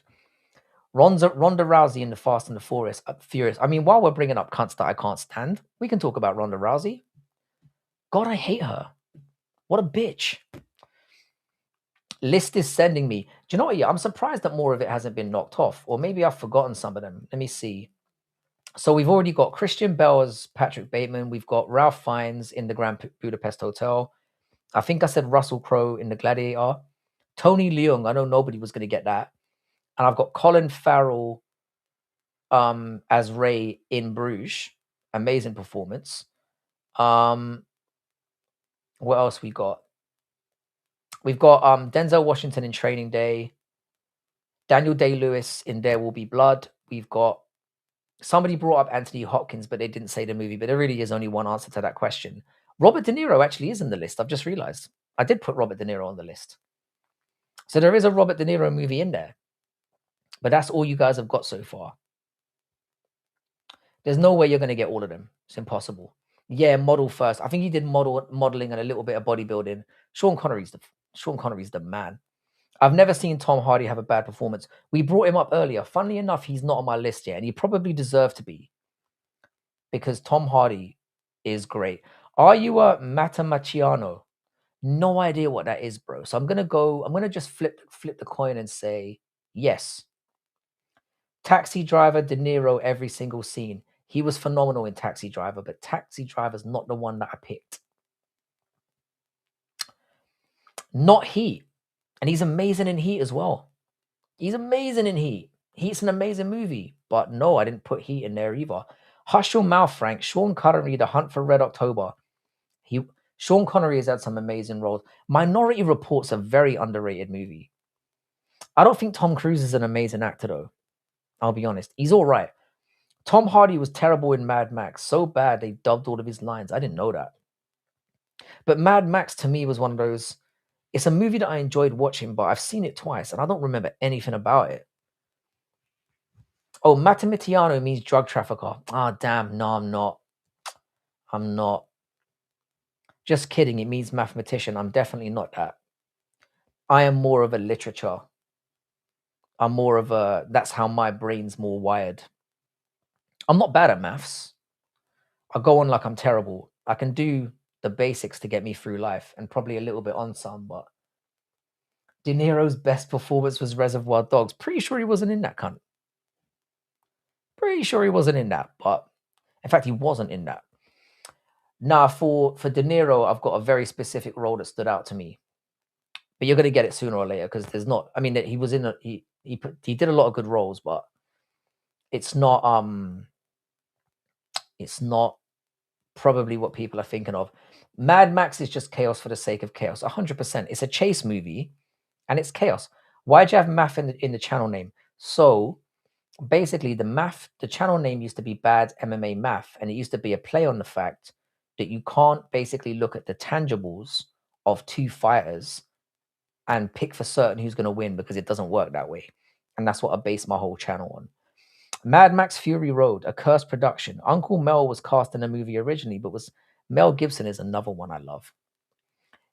Ronda Rousey in the Fast and the Furious. I mean, while we're bringing up cunts that I can't stand, we can talk about Ronda Rousey. God, I hate her. What a bitch. List is sending me. Do you know what? Yeah, I'm surprised that more of it hasn't been knocked off, or maybe I've forgotten some of them. Let me see. So we've already got Christian Bale as Patrick Bateman. We've got Ralph Fiennes in the Grand Budapest Hotel. I think I said Russell Crowe in the Gladiator. Tony Leung. I know nobody was going to get that. And I've got Colin Farrell as Ray in Bruges. Amazing performance. What else we got? We've got Denzel Washington in Training Day. Daniel Day-Lewis in There Will Be Blood. We've got somebody brought up Anthony Hopkins, but they didn't say the movie. But there really is only one answer to that question. Robert De Niro actually is in the list. I've just realized. I did put Robert De Niro on the list. So there is a Robert De Niro movie in there. But that's all you guys have got so far. There's no way you're going to get all of them. It's impossible. Yeah, model first. I think he did modeling and a little bit of bodybuilding. Sean Connery's the man. I've never seen Tom Hardy have a bad performance. We brought him up earlier. Funnily enough, he's not on my list yet, and he probably deserved to be because Tom Hardy is great. Are you a Matamacciano? No idea what that is, bro. So I'm gonna just flip the coin and say yes. Taxi Driver, De Niro, every single scene. He was phenomenal in Taxi Driver, but Taxi Driver's not the one that I picked. Not Heat. And he's amazing in Heat as well. He's amazing in Heat. Heat's an amazing movie. But no, I didn't put Heat in there either. Hush Your Mouth, Frank. Sean Connery, The Hunt for Red October. Sean Connery has had some amazing roles. Minority Report's a very underrated movie. I don't think Tom Cruise is an amazing actor, though. I'll be honest. He's all right. Tom Hardy was terrible in Mad Max. So bad they dubbed all of his lines. I didn't know that. But Mad Max to me was one of those. It's a movie that I enjoyed watching, but I've seen it twice and I don't remember anything about it. Oh, Matamitiano means drug trafficker. Ah, damn. No, I'm not. I'm not. Just kidding. It means mathematician. I'm definitely not that. I am more of a literature. I'm more of a. That's how my brain's more wired. I'm not bad at maths. I go on like I'm terrible. I can do the basics to get me through life and probably a little bit on some, but De Niro's best performance was Reservoir Dogs. Pretty sure he wasn't in that cunt. Pretty sure he wasn't in that, but in fact, he wasn't in that. Now, for De Niro, I've got a very specific role that stood out to me. But you're gonna get it sooner or later because there's not. I mean, he was in a he did a lot of good roles, but it's not probably what people are thinking of. Mad Max is just chaos for the sake of chaos. 100%. It's a chase movie, and it's chaos. Why'd you have math in the channel name? So basically, the channel name used to be Bad MMA Math, and it used to be a play on the fact that you can't basically look at the tangibles of two fighters and pick for certain who's going to win because it doesn't work that way. And that's what I base my whole channel on. Mad Max Fury Road, a cursed production. Uncle Mel was cast in the movie originally, but was Mel Gibson is another one I love.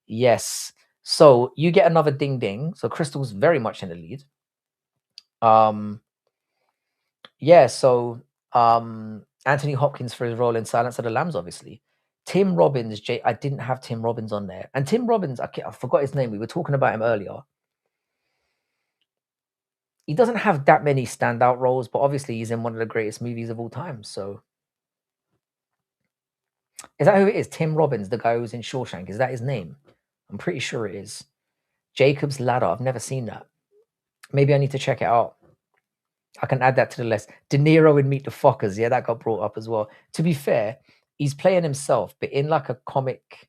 Yes. So you get another ding ding. So Crystal's very much in the lead. Yeah, so Anthony Hopkins for his role in Silence of the Lambs, obviously. Tim Robbins, I didn't have Tim Robbins on there. And Tim Robbins, I forgot his name. We were talking about him earlier. He doesn't have that many standout roles, but obviously he's in one of the greatest movies of all time. So is that who it is? Tim Robbins, the guy who's in Shawshank. Is that his name? I'm pretty sure it is. Jacob's Ladder. I've never seen that. Maybe I need to check it out. I can add that to the list. De Niro in Meet the Fockers. Yeah, that got brought up as well. To be fair, he's playing himself, but in like a comic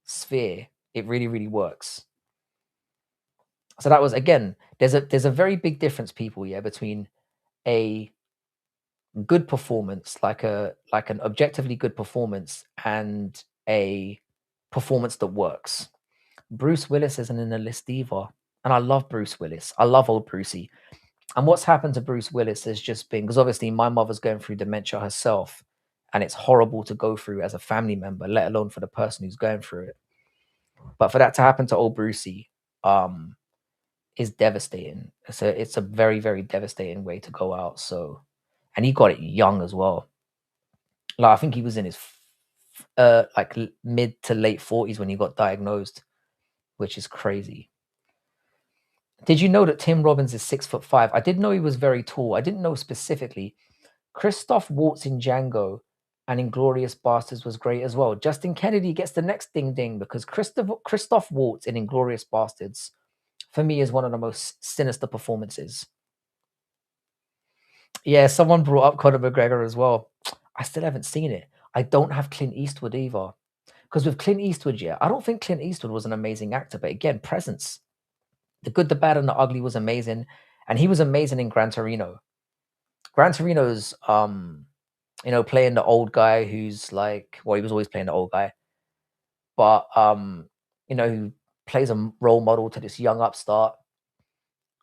sphere, it really, really works. So that was, again, there's a very big difference, people, yeah, between a good performance, like an objectively good performance, and a performance that works. Bruce Willis isn't in the list either. And I love Bruce Willis. I love old Brucey. And what's happened to Bruce Willis has just been because obviously my mother's going through dementia herself, and it's horrible to go through as a family member, let alone for the person who's going through it. But for that to happen to old Brucey, um, is devastating. It's a very, very devastating way to go out. So, and he got it young as well. Like I think he was in his mid to late 40s when he got diagnosed, which is crazy. Did you know that Tim Robbins is 6'5"? I did know he was very tall. I didn't know specifically. Christoph Waltz in Django and Inglorious Bastards was great as well. Justin Kennedy gets the next ding ding because Christoph Waltz in Inglorious Bastards, for me, is one of the most sinister performances. Yeah, someone brought up Conor McGregor as well. I still haven't seen it. I don't have Clint Eastwood either. Because with Clint Eastwood, yeah, I don't think Clint Eastwood was an amazing actor, but again, presence. The Good, the Bad, and the Ugly was amazing. And he was amazing in Gran Torino. Gran Torino's playing the old guy who's like, well, he was always playing the old guy, but who plays a role model to this young upstart.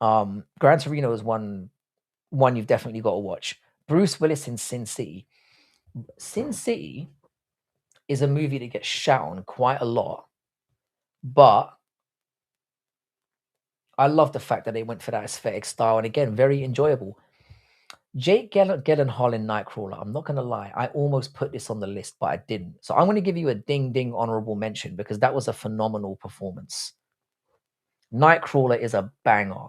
Gran Torino is one you've definitely got to watch. Bruce Willis in Sin City. Sin City is a movie that gets shat on quite a lot, but I love the fact that they went for that aesthetic style, and again, very enjoyable. Jake Gyllenhaal in Nightcrawler. I'm not going to lie. I almost put this on the list, but I didn't. So I'm going to give you a ding ding honorable mention because that was a phenomenal performance. Nightcrawler is a banger,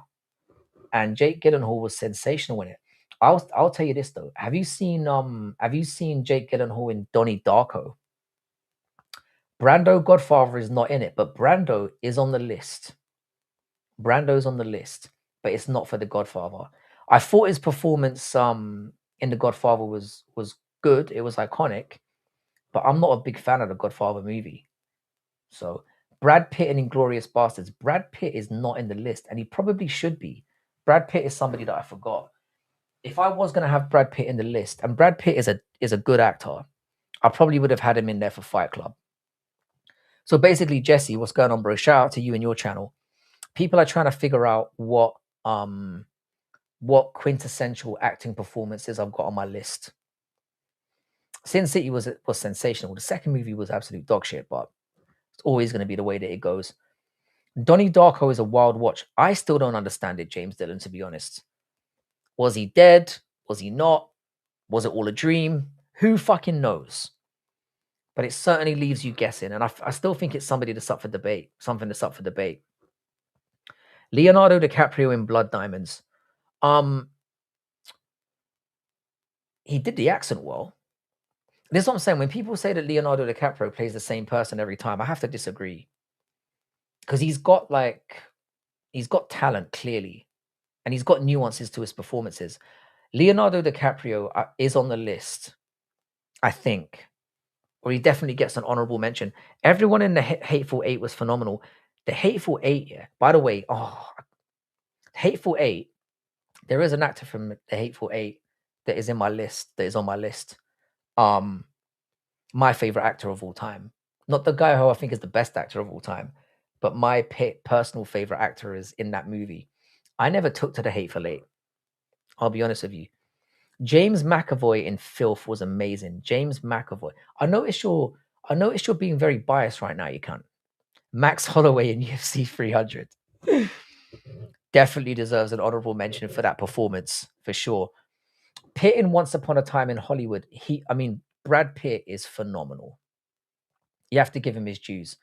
and Jake Gyllenhaal was sensational in it. I'll tell you this though. Have you seen Jake Gyllenhaal in Donnie Darko? Brando Godfather is not in it, but Brando is on the list. Brando's on the list, but it's not for The Godfather. I thought his performance in The Godfather was good. It was iconic, but I'm not a big fan of the Godfather movie. So Brad Pitt in Inglorious Bastards. Brad Pitt is not in the list, and he probably should be. Brad Pitt is somebody that I forgot. If I was gonna have Brad Pitt in the list, and Brad Pitt is a good actor, I probably would have had him in there for Fight Club. So basically, Jesse, what's going on, bro? Shout out to you and your channel. People are trying to figure out what quintessential acting performances I've got on my list. Sin City was sensational. The second movie was absolute dog shit, but it's always going to be the way that it goes. Donnie Darko is a wild watch. I still don't understand it, James Dillon, to be honest. Was he dead? Was he not? Was it all a dream? Who fucking knows? But it certainly leaves you guessing, and I still think it's something that's up for debate. Leonardo DiCaprio in Blood Diamonds. He did the accent well. This is what I'm saying. When people say that Leonardo DiCaprio plays the same person every time, I have to disagree. Because he's got talent, clearly. And he's got nuances to his performances. Leonardo DiCaprio is on the list, I think. Or he definitely gets an honorable mention. Everyone in the Hateful Eight was phenomenal. The Hateful Eight, yeah. By the way, Hateful Eight, there is an actor from the Hateful Eight that is on my list. My favorite actor of all time. Not the guy who I think is the best actor of all time, but my personal favorite actor is in that movie. I never took to the Hateful Eight. I'll be honest with you. James McAvoy in Filth was amazing. James McAvoy. I noticed you're being very biased right now, you can't. Max Holloway in UFC 300. Definitely deserves an honorable mention for that performance, for sure. Pitt in Once Upon a Time in Hollywood. Brad Pitt is phenomenal. You have to give him his dues.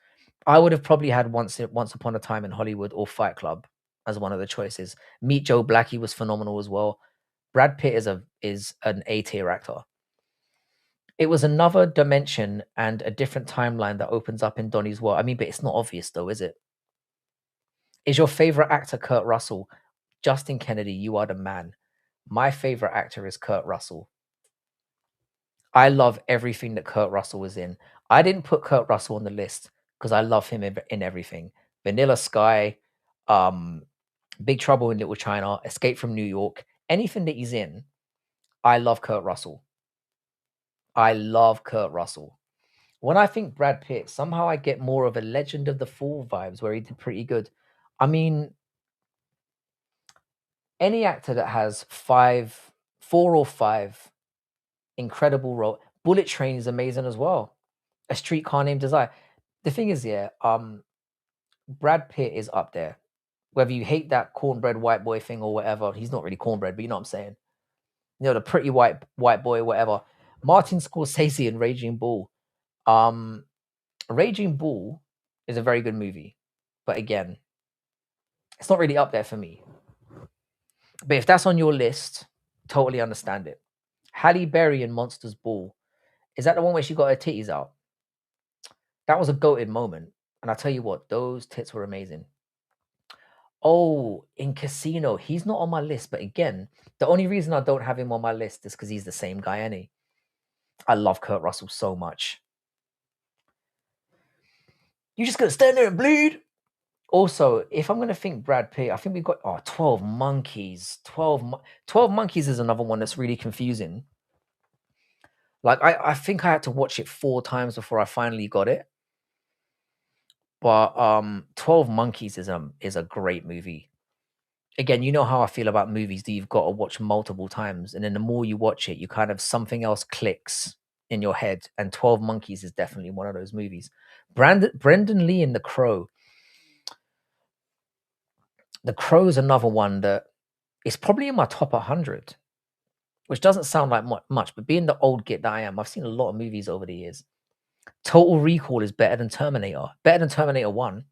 I would have probably had Once Upon a Time in Hollywood or Fight Club as one of the choices. Meet Joe Blackie was phenomenal as well. Brad Pitt is an A-tier actor. It was another dimension and a different timeline that opens up in Donnie's world. But it's not obvious though, is it? Is your favorite actor Kurt Russell? Justin Kennedy, you are the man. My favorite actor is Kurt Russell. I love everything that Kurt Russell was in. I didn't put Kurt Russell on the list because I love him in everything. Vanilla Sky, Big Trouble in Little China, Escape from New York, anything that he's in, I love Kurt Russell. I love Kurt Russell. When I think Brad Pitt, somehow I get more of a Legend of the Fall vibes where he did pretty good. I mean, any actor that has 4 or 5 incredible role. Bullet Train is amazing as well. A Streetcar Named Desire. The thing is, yeah, Brad Pitt is up there. Whether you hate that cornbread white boy thing or whatever, he's not really cornbread, but you know what I'm saying. You know, the pretty white boy, whatever. Martin Scorsese and Raging Bull. Um, Raging Bull is a very good movie, but again, it's not really up there for me. But if that's on your list, totally understand it. Halle Berry in Monsters Ball. Is that the one where she got her titties out? That was a goated moment. And I tell you what, those tits were amazing. Oh, in Casino, he's not on my list. But again, the only reason I don't have him on my list is because he's the same guy, any. I love Kurt Russell so much. You just gonna stand there and bleed? Also, if I'm gonna think Brad Pitt, I think we've got 12 Monkeys. 12 Monkeys is another one that's really confusing. Like I think I had to watch it 4 times before I finally got it. But 12 Monkeys is a great movie. Again, you know how I feel about movies that you've got to watch multiple times, and then the more you watch it, you kind of something else clicks in your head. And 12 Monkeys is definitely one of those movies. Brendan Lee in The Crow. The Crow is another one that is probably in my top 100, which doesn't sound like much, but being the old git that I am, I've seen a lot of movies over the years. Total Recall is better than Terminator 1.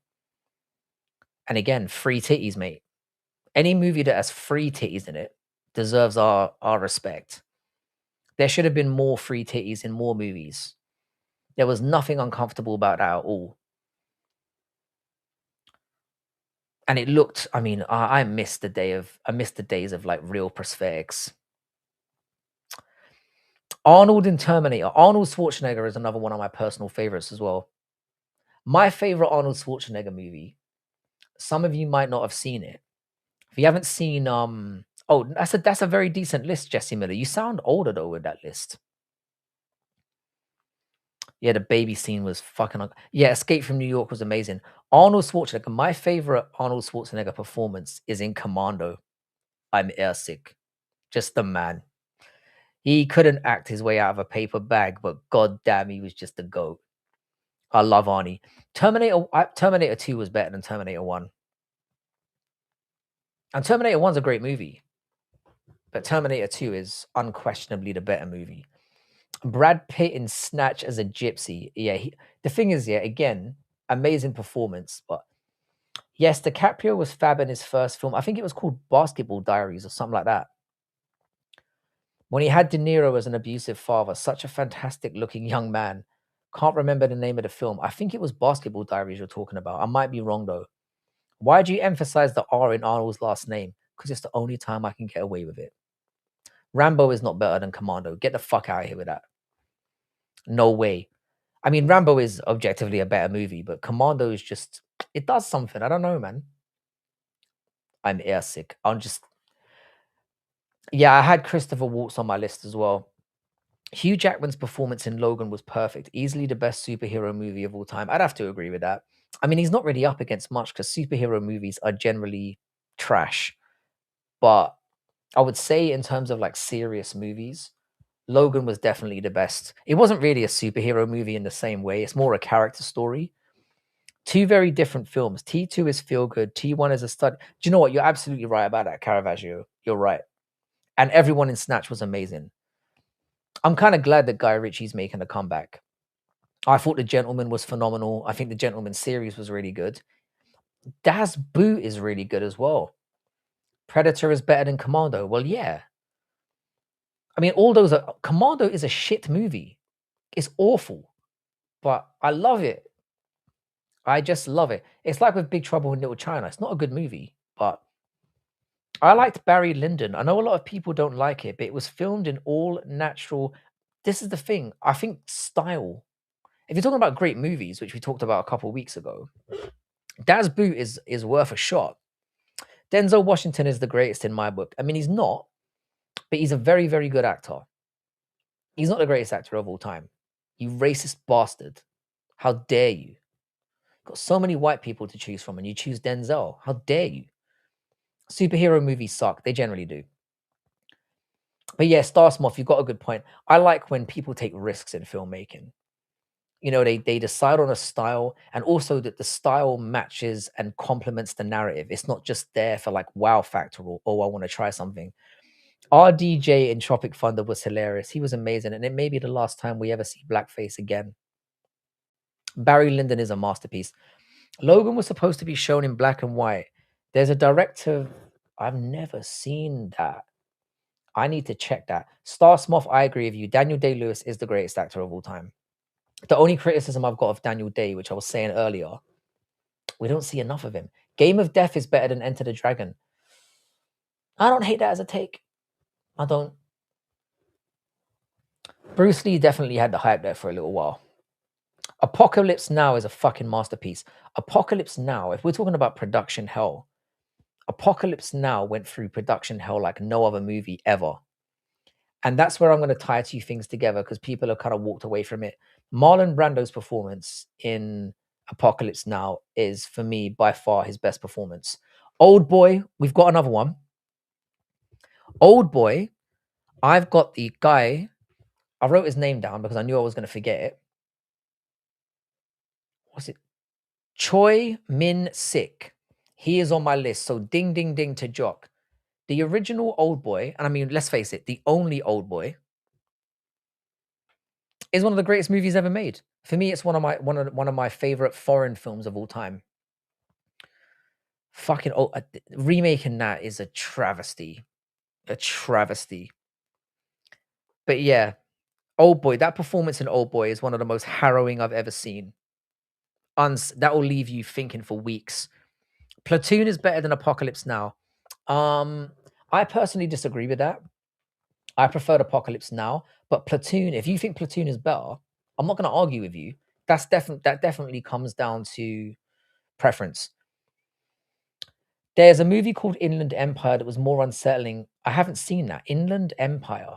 And again, free titties, mate. Any movie that has free titties in it deserves our respect. There should have been more free titties in more movies. There was nothing uncomfortable about that at all. And it looked, I mean, I miss the days of like real prosthetics. Arnold in Terminator. Arnold Schwarzenegger is another one of my personal favorites as well. My favorite Arnold Schwarzenegger movie. Some of you might not have seen it. If you haven't seen, oh, that's a very decent list, Jesse Miller. You sound older though with that list. Yeah, the baby scene was fucking. Yeah, Escape from New York was amazing. Arnold Schwarzenegger. My favorite Arnold Schwarzenegger performance is in Commando. I'm airsick. Just the man. He couldn't act his way out of a paper bag, but god damn, he was just a goat. I love Arnie. Terminator 2 was better than Terminator 1. And Terminator 1's a great movie. But Terminator 2 is unquestionably the better movie. Brad Pitt in Snatch as a gypsy. Yeah, the thing is, yeah, again, amazing performance. But yes, DiCaprio was fab in his first film. I think it was called Basketball Diaries or something like that. When he had De Niro as an abusive father, such a fantastic looking young man. Can't remember the name of the film. I think it was Basketball Diaries you're talking about. I might be wrong though. Why do you emphasize the R in Arnold's last name? Because it's the only time I can get away with it. Rambo is not better than Commando. Get the fuck out of here with that. No way. I mean, Rambo is objectively a better movie, but Commando is just, it does something. I don't know, man. I'm airsick. Yeah, I had Christopher Waltz on my list as well. Hugh Jackman's performance in Logan was perfect. Easily the best superhero movie of all time. I'd have to agree with that. I mean, he's not really up against much because superhero movies are generally trash. But I would say in terms of like serious movies, Logan was definitely the best. It wasn't really a superhero movie in the same way. It's more a character story. Two very different films. T2 is feel good. T1 is a study. Do you know what? You're absolutely right about that, Caravaggio. You're right. And everyone in Snatch was amazing. I'm kind of glad that Guy Ritchie's making a comeback. I thought The Gentleman was phenomenal. I think The Gentleman series was really good. Das Boot is really good as well. Predator is better than Commando. Well, yeah. I mean, all those are. Commando is a shit movie. It's awful, but I love it. I just love it. It's like with Big Trouble in Little China. It's not a good movie, but I liked Barry Lyndon. I know a lot of people don't like it, but it was filmed in all natural. This is the thing. I think style. If you're talking about great movies, which we talked about a couple of weeks ago, Das Boot is worth a shot. Denzel Washington is the greatest in my book. I mean, he's not, but he's a very, very good actor. He's not the greatest actor of all time. You racist bastard. How dare you? Got so many white people to choose from and you choose Denzel. How dare you? Superhero movies suck. They generally do. But yeah, Star Smoth, you've got a good point. I like when people take risks in filmmaking. You know, they decide on a style and also that the style matches and complements the narrative. It's not just there for like wow factor or oh, I want to try something. RDJ in Tropic Thunder was hilarious. He was amazing. And it may be the last time we ever see blackface again. Barry Lyndon is a masterpiece. Logan was supposed to be shown in black and white. There's a director. I've never seen that. I need to check that. Star Smoth, I agree with you. Daniel Day-Lewis is the greatest actor of all time. The only criticism I've got of Daniel Day, which I was saying earlier, we don't see enough of him. Game of Death is better than Enter the Dragon. I don't hate that as a take. I don't. Bruce Lee definitely had the hype there for a little while. Apocalypse Now is a fucking masterpiece. Apocalypse Now, if we're talking about production hell, Apocalypse Now went through production hell like no other movie ever. And that's where I'm going to tie two things together because people have kind of walked away from it. Marlon Brando's performance in Apocalypse Now is, for me, by far his best performance. Old Boy, we've got another one. Old Boy, I've got the guy, I wrote his name down because I knew I was going to forget it. What's it? Choi Min Sik. He is on my list. So ding, ding, ding to Jock. The original Old Boy, and I mean, let's face it, the only Old Boy, is one of the greatest movies ever made. For me, it's one of my favorite foreign films of all time. Fucking remaking that is a travesty, a travesty. But yeah, Old Boy, that performance in Old Boy is one of the most harrowing I've ever seen. That will leave you thinking for weeks. Platoon is better than Apocalypse Now. I personally disagree with that. I preferred Apocalypse Now, but Platoon, if you think Platoon is better, I'm not going to argue with you. That definitely comes down to preference. There's a movie called Inland Empire that was more unsettling. I haven't seen that. Inland Empire.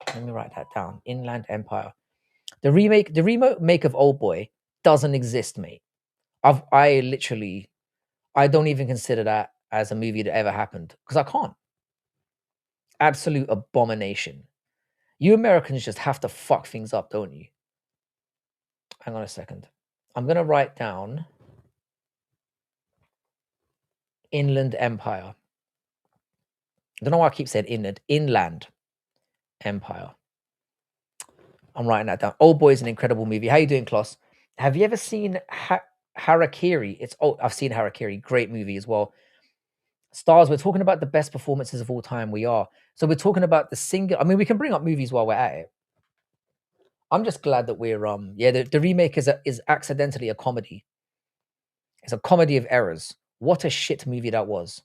Let me write that down. Inland Empire. The remake of Old Boy doesn't exist, mate. I don't even consider that as a movie that ever happened because I can't. Absolute abomination. You Americans just have to fuck things up, don't you? Hang on a second. I'm going to write down Inland Empire. I don't know why I keep saying Inland Empire. I'm writing that down. Old Boy is an incredible movie. How you doing, Klaus? Have you ever seen Harakiri? I've seen Harakiri. Great movie as well. Stars, we're talking about the best performances of all time. We are. So we're talking about the single. I mean, we can bring up movies while we're at it. I'm just glad that we're the remake is accidentally a comedy. It's a comedy of errors. What a shit movie that was.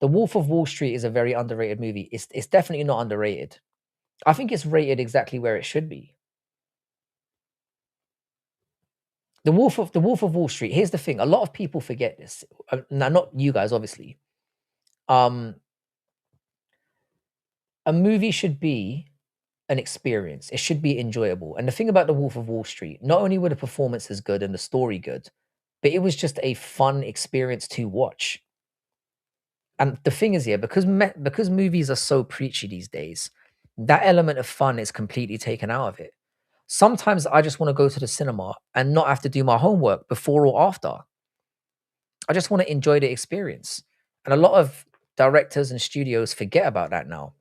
The Wolf of Wall Street is a very underrated movie. It's definitely not underrated. I think it's rated exactly where it should be. The Wolf of Wall Street. Here's the thing: a lot of people forget this. Now, not you guys, obviously. A movie should be an experience. It should be enjoyable. And the thing about the Wolf of Wall Street, not only were the performances good and the story good, but it was just a fun experience to watch. And the thing is, here, because movies are so preachy these days, that element of fun is completely taken out of it. Sometimes I just want to go to the cinema and not have to do my homework before or after. I just want to enjoy the experience. And a lot of directors and studios forget about that now.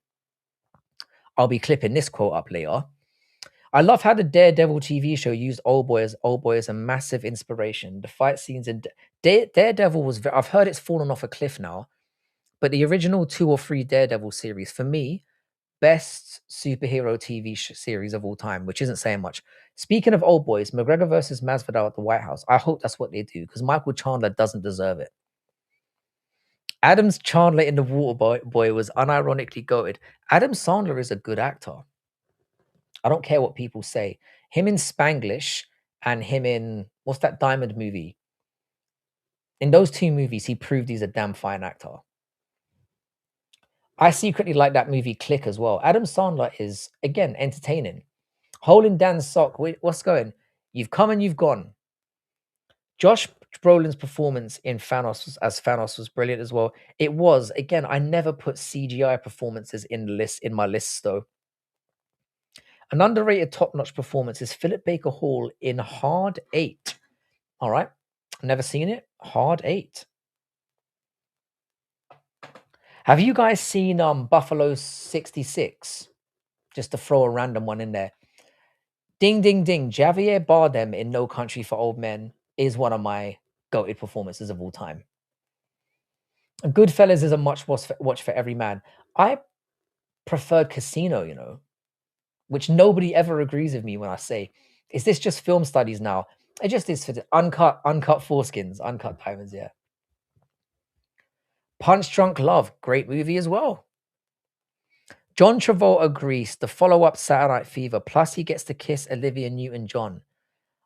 I'll be clipping this quote up later. I love how the Daredevil TV show used Old Boy as a massive inspiration. The fight scenes in Daredevil was, I've heard it's fallen off a cliff now, but the original 2 or 3 Daredevil series, for me, best superhero TV series of all time, which isn't saying much. Speaking of Old Boys, McGregor versus Masvidal at the White House. I hope that's what they do because Michael Chandler doesn't deserve it. Adam's Chandler in The Water Boy was unironically goated. Adam Sandler is a good actor. I don't care what people say. Him in Spanglish and him in, what's that Diamond movie? In those 2 movies, he proved he's a damn fine actor. I secretly like that movie Click as well. Adam Sandler is, again, entertaining. Holding Dan's sock. Wait, what's going? You've come and you've gone. Josh Brolin's performance in Thanos was brilliant as well. It was, again, I never put CGI performances in my list though. An underrated top-notch performance is Philip Baker Hall in Hard 8. All right. Never seen it. Hard 8. Have you guys seen Buffalo 66? Just to throw a random one in there. Ding, ding, ding. Javier Bardem in No Country for Old Men is one of my goated performances of all time. And Goodfellas is a much watch for every man. I preferred Casino, you know, which nobody ever agrees with me when I say, is this just film studies now? It just is for the uncut foreskins, uncut diamonds, yeah. Punch Drunk Love, great movie as well. John Travolta Grease, the follow-up Saturday Night Fever, plus he gets to kiss Olivia Newton-John.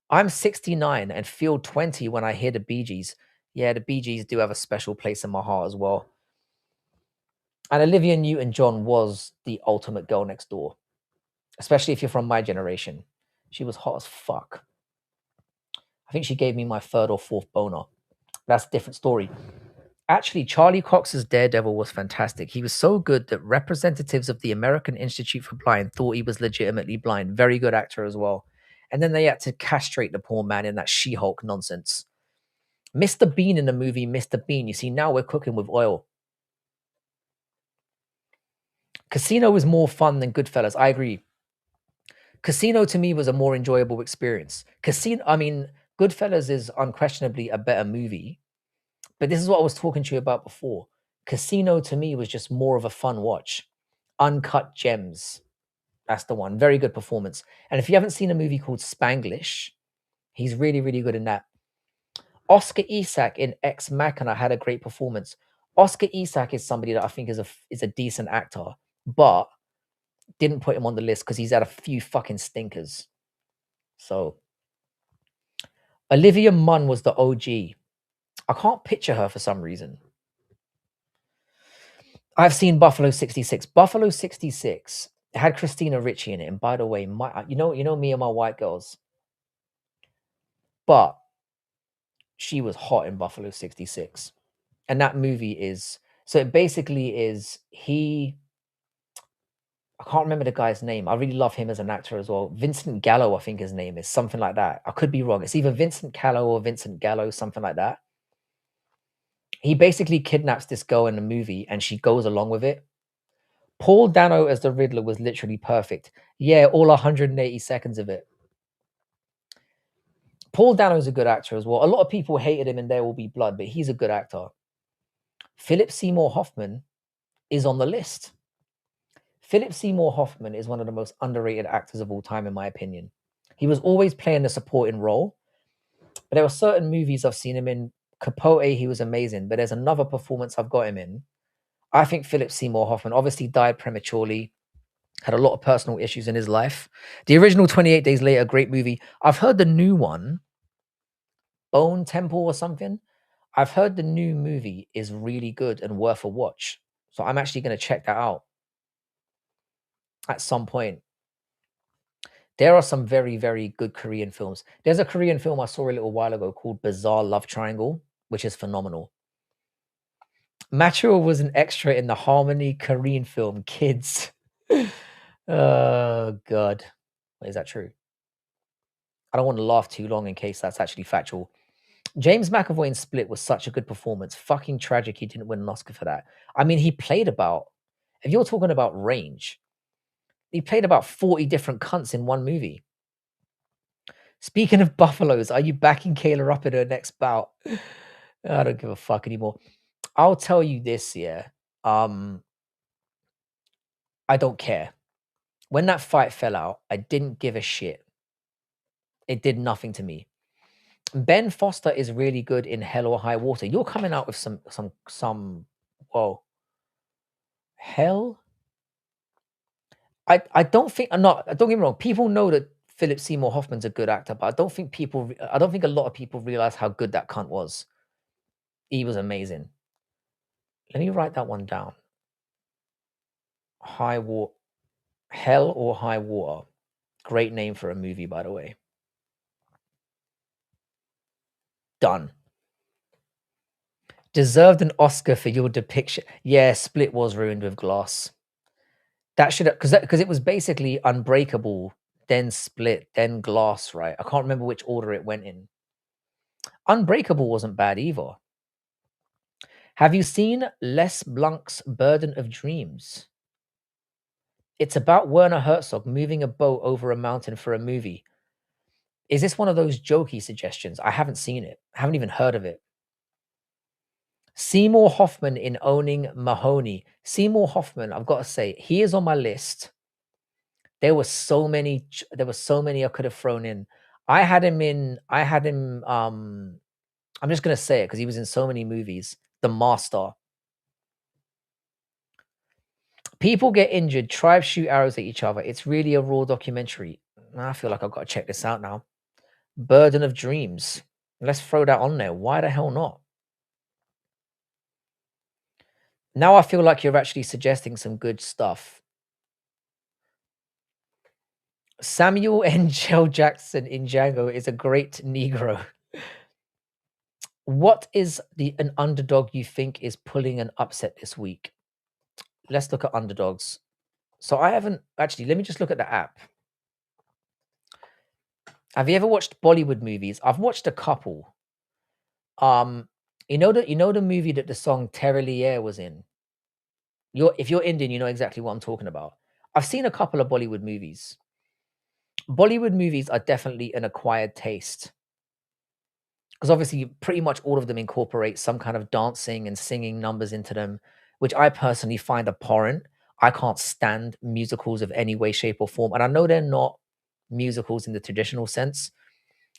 I'm 69 and feel 20 when I hear the Bee Gees. Yeah, the Bee Gees do have a special place in my heart as well. And Olivia Newton-John was the ultimate girl next door, especially if you're from my generation. She was hot as fuck. I think she gave me my third or fourth boner. That's a different story. Actually, Charlie Cox's Daredevil was fantastic. He was so good that representatives of the American Institute for Blind thought he was legitimately blind. Very good actor as well. And then they had to castrate the poor man in that She-Hulk nonsense. Mr. Bean in the movie Mr. Bean. You see, now we're cooking with oil. Casino was more fun than Goodfellas. I agree. Casino to me was a more enjoyable experience. Goodfellas is unquestionably a better movie. But this is what I was talking to you about before. Casino to me was just more of a fun watch. Uncut Gems. That's the one. Very good performance. And if you haven't seen a movie called Spanglish, he's really, really good in that. Oscar Isaac in Ex Machina had a great performance. Oscar Isaac is somebody that I think is a decent actor, but didn't put him on the list because he's had a few fucking stinkers. So Olivia Munn was the OG. I can't picture her for some reason. I've seen Buffalo 66. Buffalo 66 had Christina Ricci in it. And by the way, you know me and my white girls. But she was hot in Buffalo 66. And that movie is, so it basically is I can't remember the guy's name. I really love him as an actor as well. Vincent Gallo, I think his name is, something like that. I could be wrong. It's either Vincent Gallo or Vincent Gallo, something like that. He basically kidnaps this girl in the movie and she goes along with it. Paul Dano as the Riddler was literally perfect. Yeah, all 180 seconds of it. Paul Dano is a good actor as well. A lot of people hated him in There Will Be Blood, but he's a good actor. Philip Seymour Hoffman is on the list. Philip Seymour Hoffman is one of the most underrated actors of all time, in my opinion. He was always playing a supporting role, but there were certain movies I've seen him in. Capote, he was amazing, but there's another performance I've got him in. I think Philip Seymour Hoffman obviously died prematurely, had a lot of personal issues in his life. The original 28 Days Later, great movie. I've heard the new one, Bone Temple or something. I've heard the new movie is really good and worth a watch. So I'm actually going to check that out at some point. There are some very, very good Korean films. There's a Korean film I saw a little while ago called Bizarre Love Triangle, which is phenomenal. Macho was an extra in the Harmony Korean film Kids. Oh, God. Is that true? I don't want to laugh too long in case that's actually factual. James McAvoy in Split was such a good performance. Fucking tragic he didn't win an Oscar for that. I mean, he played about, if you're talking about range, he played about 40 different cunts in one movie. Speaking of buffaloes, are you backing Kayla up in her next bout? I don't give a fuck anymore. I'll tell you this, yeah. I don't care. When that fight fell out, I didn't give a shit. It did nothing to me. Ben Foster is really good in Hell or High Water. You're coming out with some whoa. Hell? I don't think I'm not, don't get me wrong. People know that Philip Seymour Hoffman's a good actor, but I don't think a lot of people realize how good that cunt was. He was amazing. Let me write that one down. Hell or High Water. Great name for a movie, by the way. Done. Deserved an Oscar for your depiction. Yeah, Split was ruined with Glass. That should have, because it was basically Unbreakable, then Split, then Glass, right? I can't remember which order it went in. Unbreakable wasn't bad either. Have you seen Les Blanc's Burden of Dreams? It's about Werner Herzog moving a boat over a mountain for a movie. Is this one of those jokey suggestions? I haven't seen it. I haven't even heard of it. Seymour Hoffman in Owning Mahoney. Seymour Hoffman, I've got to say, he is on my list. There were so many. There were so many I could have thrown in. I had him in. I had him. I'm just gonna say it because he was in so many movies. The Master. People get injured. Tribes shoot arrows at each other. It's really a raw documentary. I feel like I've got to check this out now. Burden of Dreams. Let's throw that on there. Why the hell not? Now I feel like you're actually suggesting some good stuff. Samuel N. L. Jackson in Django is a great Negro. What is an underdog you think is pulling an upset this week? Let's look at underdogs. So I haven't actually. Let me just look at the app. Have you ever watched Bollywood movies? I've watched a couple. You know the movie that the song Terre Lier was in. If you're Indian, you know exactly what I'm talking about. I've seen a couple of Bollywood movies. Bollywood movies are definitely an acquired taste because obviously pretty much all of them incorporate some kind of dancing and singing numbers into them, which I personally find abhorrent. I can't stand musicals of any way, shape, or form. And I know they're not musicals in the traditional sense,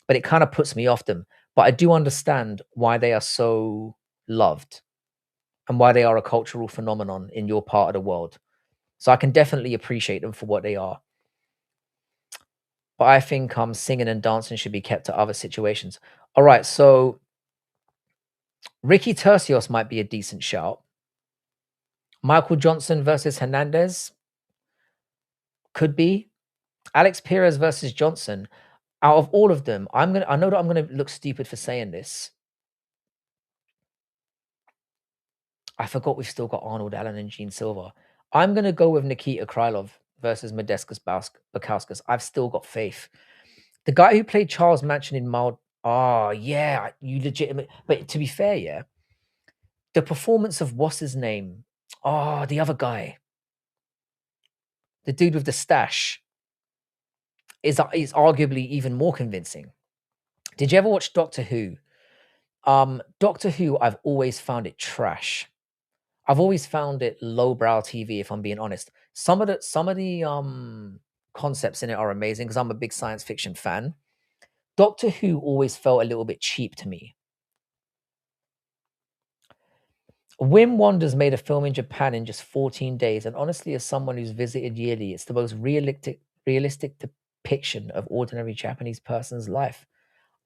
but it kind of puts me off them. But I do understand why they are so loved and why they are a cultural phenomenon in your part of the world. So I can definitely appreciate them for what they are. But I think singing and dancing should be kept to other situations. All right, so Ricky Tercios might be a decent shout. Michael Johnson versus Hernandez could be. Alex Perez versus Johnson. Out of all of them, I know that I'm gonna look stupid for saying this. I forgot we've still got Arnold Allen and Gene Silva. I'm gonna go with Nikita Krylov versus Modestas Bakauskas. I've still got faith. The guy who played Charles Manson in Mild. Oh yeah, you legitimate. But to be fair, yeah, the performance of what's his name? Oh, the other guy, the dude with the stash, is arguably even more convincing. Did you ever watch Doctor Who? Doctor Who, I've always found it trash. I've always found it lowbrow TV, if I'm being honest. Some of the concepts in it are amazing because I'm a big science fiction fan. Doctor Who always felt a little bit cheap to me. Wim Wonders made a film in Japan in just 14 days, and honestly, as someone who's visited yearly, it's the most realistic depiction of ordinary Japanese person's life.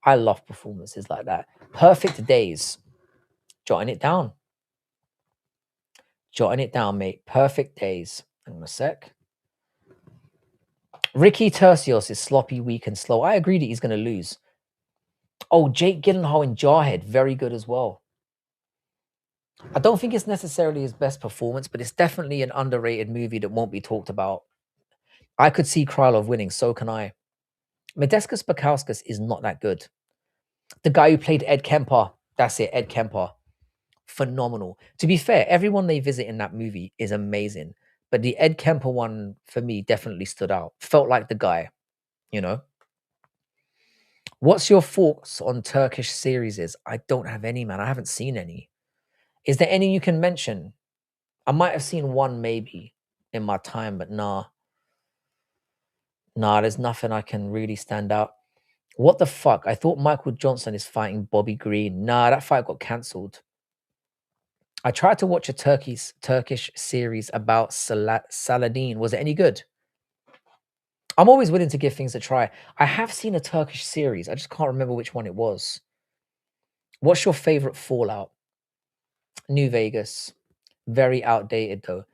I love performances like that. Perfect Days. Jotting it down. Jotting it down, mate. Perfect Days. Hang on a sec. Ricky Tercios is sloppy, weak, and slow. I agree that he's going to lose. Oh, Jake Gyllenhaal in Jarhead. Very good as well. I don't think it's necessarily his best performance, but it's definitely an underrated movie that won't be talked about. I could see Krylov winning. So can I. Modestas Bakauskas is not that good. The guy who played Ed Kemper. That's it, Ed Kemper. Phenomenal. To be fair, everyone they visit in that movie is amazing. But the Ed Kemper one, for me, definitely stood out. Felt like the guy, you know? What's your thoughts on Turkish series? I don't have any, man. I haven't seen any. Is there any you can mention? I might have seen one maybe in my time, but nah. Nah, there's nothing I can really stand out. What the fuck? I thought Michael Johnson is fighting Bobby Green. Nah, that fight got cancelled. I tried to watch a Turkish series about Saladin. Was it any good? I'm always willing to give things a try. I have seen a Turkish series. I just can't remember which one it was. What's your favorite Fallout? New Vegas. Very outdated though.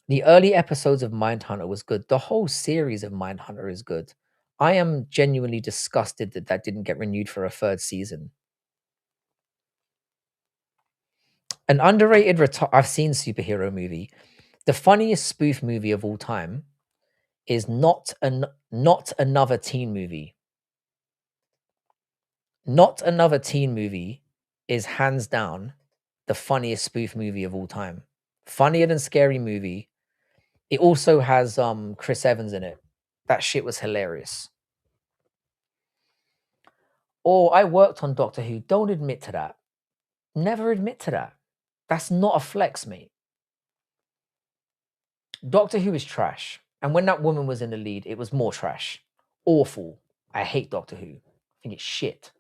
The early episodes of Mindhunter was good. The whole series of Mindhunter is good. I am genuinely disgusted that that didn't get renewed for a third season. An underrated I've seen superhero movie. The funniest spoof movie of all time is not another teen movie. Not another teen movie is hands down the funniest spoof movie of all time. Funnier than Scary Movie. It also has Chris Evans in it. That shit was hilarious. Or I worked on Doctor Who. Don't admit to that. Never admit to that. That's not a flex, mate. Doctor Who is trash. And when that woman was in the lead, it was more trash. Awful. I hate Doctor Who. I think it's shit.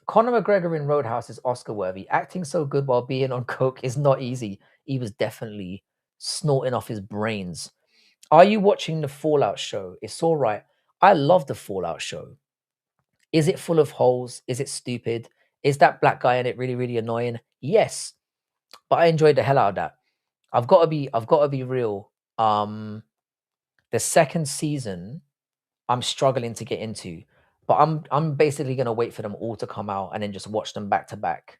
Conor McGregor in Roadhouse is Oscar worthy. Acting so good while being on coke is not easy. He was definitely snorting off his brains. Are you watching the Fallout show? It's all right. I love the Fallout show. Is it full of holes? Is it stupid? Is that black guy in it really, really annoying? Yes. But I enjoyed the hell out of that. I've got to be real. The second season, I'm struggling to get into, but I'm basically gonna wait for them all to come out and then just watch them back to back.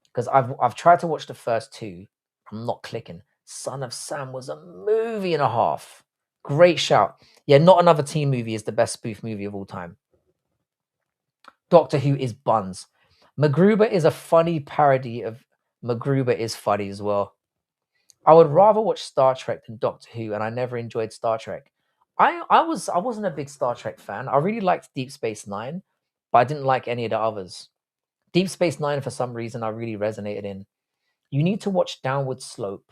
Because I've tried to watch the first two. I'm not clicking. Son of Sam was a movie and a half. Great shout. Yeah, Not Another Teen Movie is the best spoof movie of all time. Doctor Who is buns. MacGruber is a funny parody of MacGruber is funny as well. I would rather watch Star Trek than Doctor Who, and I never enjoyed Star Trek. I wasn't a big Star Trek fan. I really liked Deep Space Nine, but I didn't like any of the others. Deep Space Nine, for some reason, I really resonated in. You need to watch Downward Slope,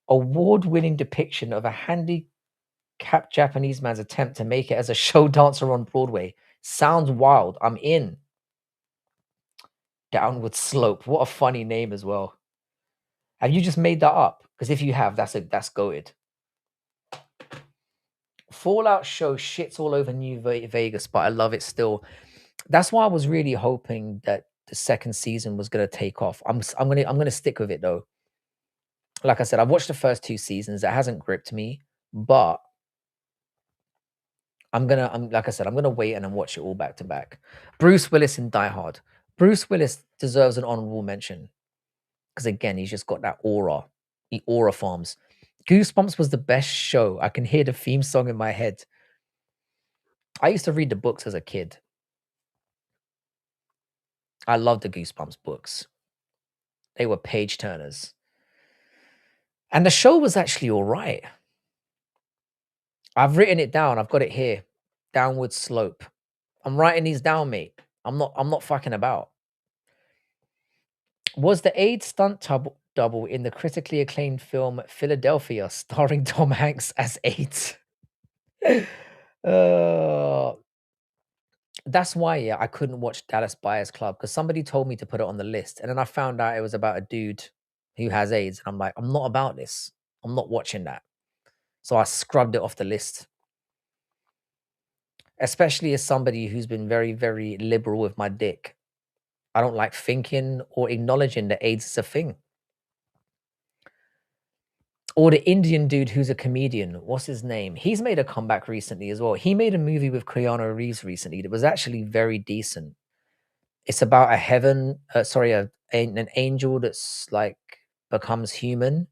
award-winning depiction of a handicapped Japanese man's attempt to make it as a show dancer on Broadway. Sounds wild. I'm in. Downward Slope. What a funny name as well. Have you just made that up? Because if you have, that's goated. Fallout show shits all over New Vegas, but I love it still. That's why I was really hoping that the second season was gonna take off. I'm gonna stick with it though. Like I said, I've watched the first two seasons. It hasn't gripped me, but I'm like I said, I'm gonna wait and then watch it all back to back. Bruce Willis in Die Hard. Bruce Willis deserves an honorable mention because again, he's just got that aura. He aura farms. Goosebumps was the best show. I can hear the theme song in my head. I used to read the books as a kid. I loved the Goosebumps books. They were page turners. And the show was actually all right. I've written it down. I've got it here. Downward Slope. I'm writing these down, mate. I'm not fucking about. Was the AIDS stunt double in the critically acclaimed film Philadelphia starring Tom Hanks as AIDS? uh, that's why, yeah, I couldn't watch Dallas Buyers Club because somebody told me to put it on the list. And then I found out it was about a dude who has AIDS. And I'm like, I'm not about this. I'm not watching that. So I scrubbed it off the list. Especially as somebody who's been very, very liberal with my dick. I don't like thinking or acknowledging that AIDS is a thing. Or the Indian dude who's a comedian. What's his name? He's made a comeback recently as well. He made a movie with Keanu Reeves recently that was actually very decent. It's about a an angel that's like becomes human.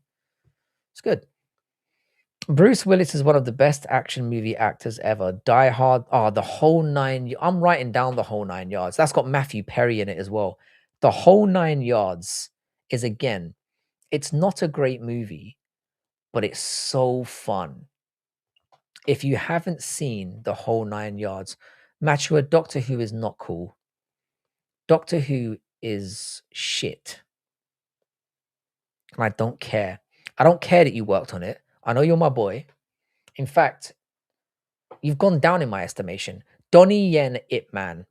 It's good. Bruce Willis is one of the best action movie actors ever. Die Hard, the whole nine. I'm writing down the whole 9 yards. That's got Matthew Perry in it as well. The whole 9 yards is again, it's not a great movie, but it's so fun. If you haven't seen the whole 9 yards, Matua, Doctor Who is not cool. Doctor Who is shit. And I don't care. I don't care that you worked on it. I know you're my boy. In fact, you've gone down in my estimation. Donnie Yen Ip Man,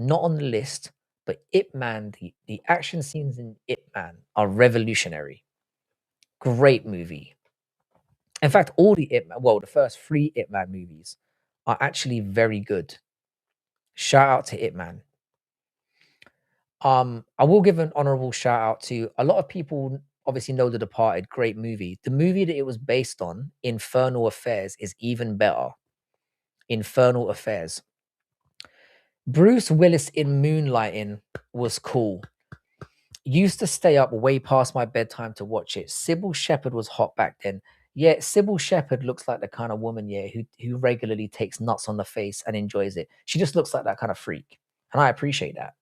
not on the list, but Ip Man, the action scenes in Ip Man are revolutionary. Great movie. In fact, all the Ip Man, well, the first three Ip Man movies are actually very good. Shout out to Ip Man. I will give an honorable shout out to a lot of people. obviously know The Departed, great movie. The movie that it was based on, Infernal Affairs, is even better. Infernal Affairs. Bruce Willis in Moonlighting was cool. Used to stay up way past my bedtime to watch it. Sybil Shepherd was hot back then. Yeah, Sybil Shepherd looks like the kind of woman, yeah, who regularly takes nuts on the face and enjoys it. She just looks like that kind of freak. And I appreciate that.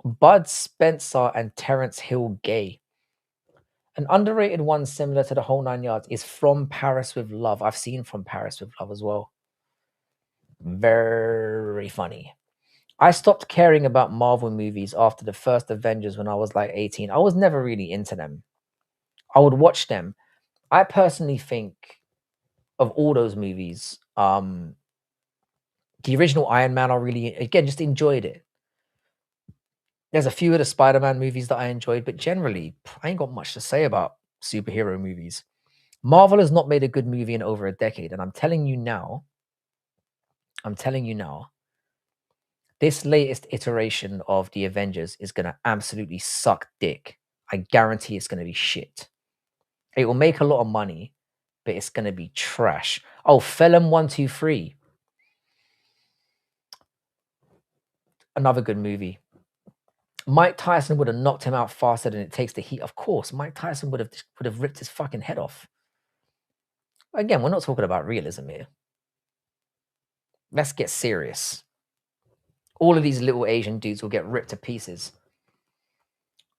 Bud Spencer and Terrence Hill gay. An underrated one similar to The Whole Nine Yards is From Paris with Love. I've seen From Paris with Love as well. Very funny. I stopped caring about Marvel movies after the first Avengers when I was like 18. I was never really into them. I would watch them. I personally think of all those movies, the original Iron Man, I really, again, just enjoyed it. There's a few of the Spider-Man movies that I enjoyed, but generally, I ain't got much to say about superhero movies. Marvel has not made a good movie in over a decade, and I'm telling you now, this latest iteration of the Avengers is going to absolutely suck dick. I guarantee it's going to be shit. It will make a lot of money, but it's going to be trash. Oh, Felon 123. Another good movie. Mike Tyson would have knocked him out faster than it takes to heat. Of course, Mike Tyson would have ripped his fucking head off. Again, we're not talking about realism here. Let's get serious. All of these little Asian dudes will get ripped to pieces.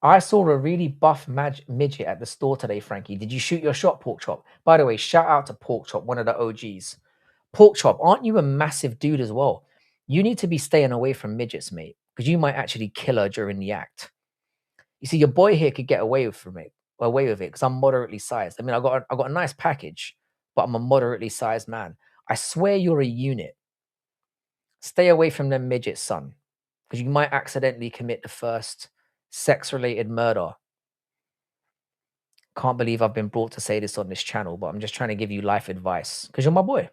I saw a really buff midget at the store today, Frankie. Did you shoot your shot, Pork Chop? By the way, shout out to Pork Chop, one of the OGs. Pork Chop, aren't you a massive dude as well? You need to be staying away from midgets, mate, because you might actually kill her during the act. You see, your boy here could get away with it because I'm moderately sized. I mean, I got a nice package, but I'm a moderately sized man. I swear you're a unit. Stay away from them midgets, son, because you might accidentally commit the first sex-related murder. Can't believe I've been brought to say this on this channel, but I'm just trying to give you life advice because you're my boy.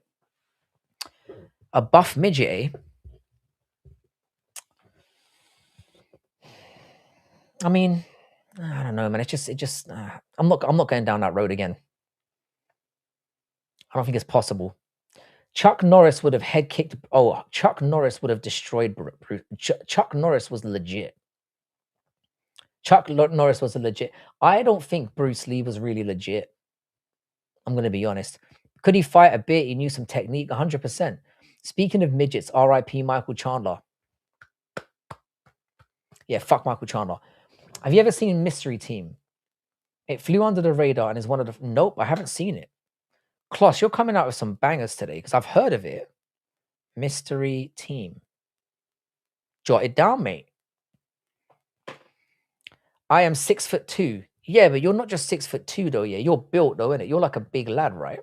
A buff midget, eh? I mean, I don't know, man. I'm not going down that road again. I don't think it's possible. Chuck Norris would have head kicked. Oh, Chuck Norris would have destroyed Bruce. Chuck Norris was legit. Norris was a legit. I don't think Bruce Lee was really legit. I'm going to be honest. Could he fight a bit? He knew some technique, 100%. Speaking of midgets, R.I.P. Michael Chandler. Yeah, fuck Michael Chandler. Have you ever seen Mystery Team? It flew under the radar and is one of the... Nope, I haven't seen it. Kloss, you're coming out with some bangers today because I've heard of it. Mystery Team. Jot it down, mate. I am 6'2". Yeah, but you're not just 6'2" though, yeah. You're built though, innit? You're like a big lad, right?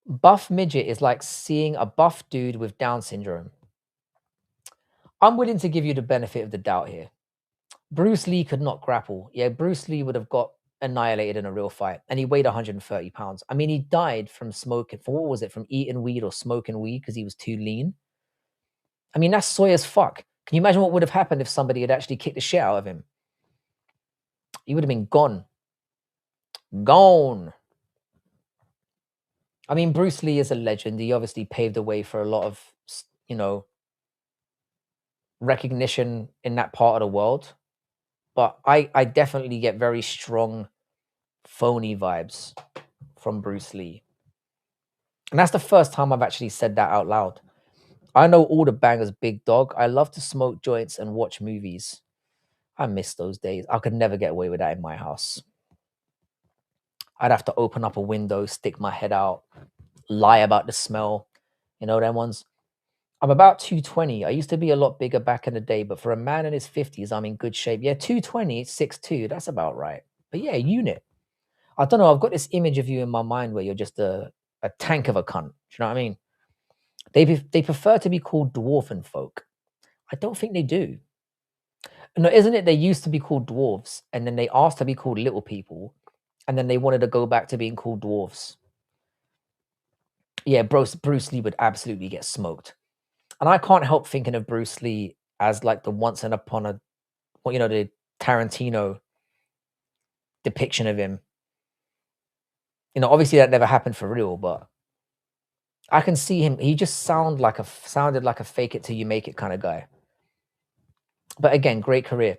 Buff midget is like seeing a buff dude with Down syndrome. I'm willing to give you the benefit of the doubt here. Bruce Lee could not grapple. Yeah, Bruce Lee would have got annihilated in a real fight. And he weighed 130 pounds. I mean, he died from smoking. What was it? From eating weed or smoking weed because he was too lean? I mean, that's soy as fuck. Can you imagine what would have happened if somebody had actually kicked the shit out of him? He would have been gone. Gone. I mean, Bruce Lee is a legend. He obviously paved the way for a lot of, recognition in that part of the world. But I definitely get very strong phony vibes from Bruce Lee. And that's the first time I've actually said that out loud. I know all the bangers, big dog. I love to smoke joints and watch movies. I miss those days. I could never get away with that in my house. I'd have to open up a window, stick my head out, lie about the smell. You know them ones? I'm about 220. I used to be a lot bigger back in the day, but for a man in his 50s, I'm in good shape. Yeah, 220, 6'2". That's about right. But yeah, unit. I don't know. I've got this image of you in my mind where you're just a tank of a cunt. Do you know what I mean? They prefer to be called dwarven folk. I don't think they do. No, isn't it? They used to be called dwarves, and then they asked to be called little people, and then they wanted to go back to being called dwarves. Yeah, Bruce Lee would absolutely get smoked. And I can't help thinking of Bruce Lee as like the once or the Tarantino depiction of him. Obviously that never happened for real, but I can see him. He just sounded like a fake it till you make it kind of guy. But again, great career.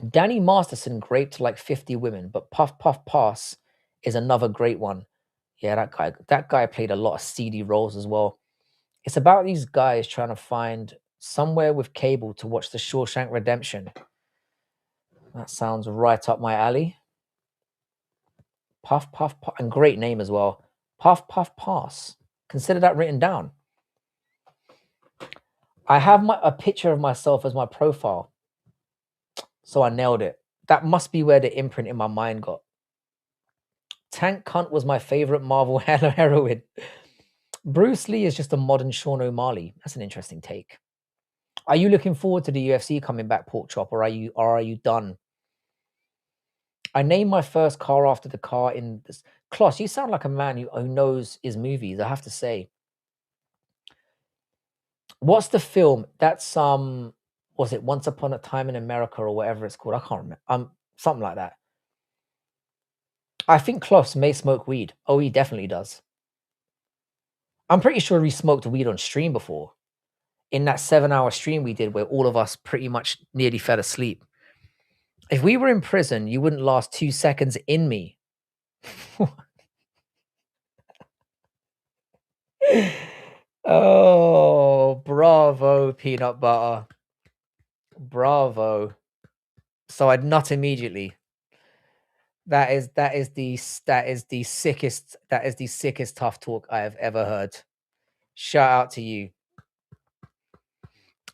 Danny Masterson raped like 50 women, but Puff Puff Pass is another great one. Yeah, that guy played a lot of seedy roles as well. It's about these guys trying to find somewhere with cable to watch The Shawshank Redemption. That sounds right up my alley. Puff Puff Pass, and great name as well. Puff Puff Pass. Consider that written down. I have a picture of myself as my profile. So I nailed it. That must be where the imprint in my mind got. Tank Cunt was my favorite Marvel heroine. Bruce Lee is just a modern Sean O'Malley. That's an interesting take. Are you looking forward to the UFC coming back, Pork Chop, or are you done? I named my first car after the car in this. Kloss, you sound like a man who knows his movies, I have to say. What's the film? That's was it Once Upon a Time in America or whatever it's called? I can't remember. Something like that. I think Kloss may smoke weed. Oh, he definitely does. I'm pretty sure he smoked weed on stream before. In that 7-hour stream we did where all of us pretty much nearly fell asleep. If we were in prison, you wouldn't last 2 seconds in me. Oh, bravo, peanut butter. Bravo. So I'd nut immediately. That is the sickest tough talk I have ever heard. Shout out to you.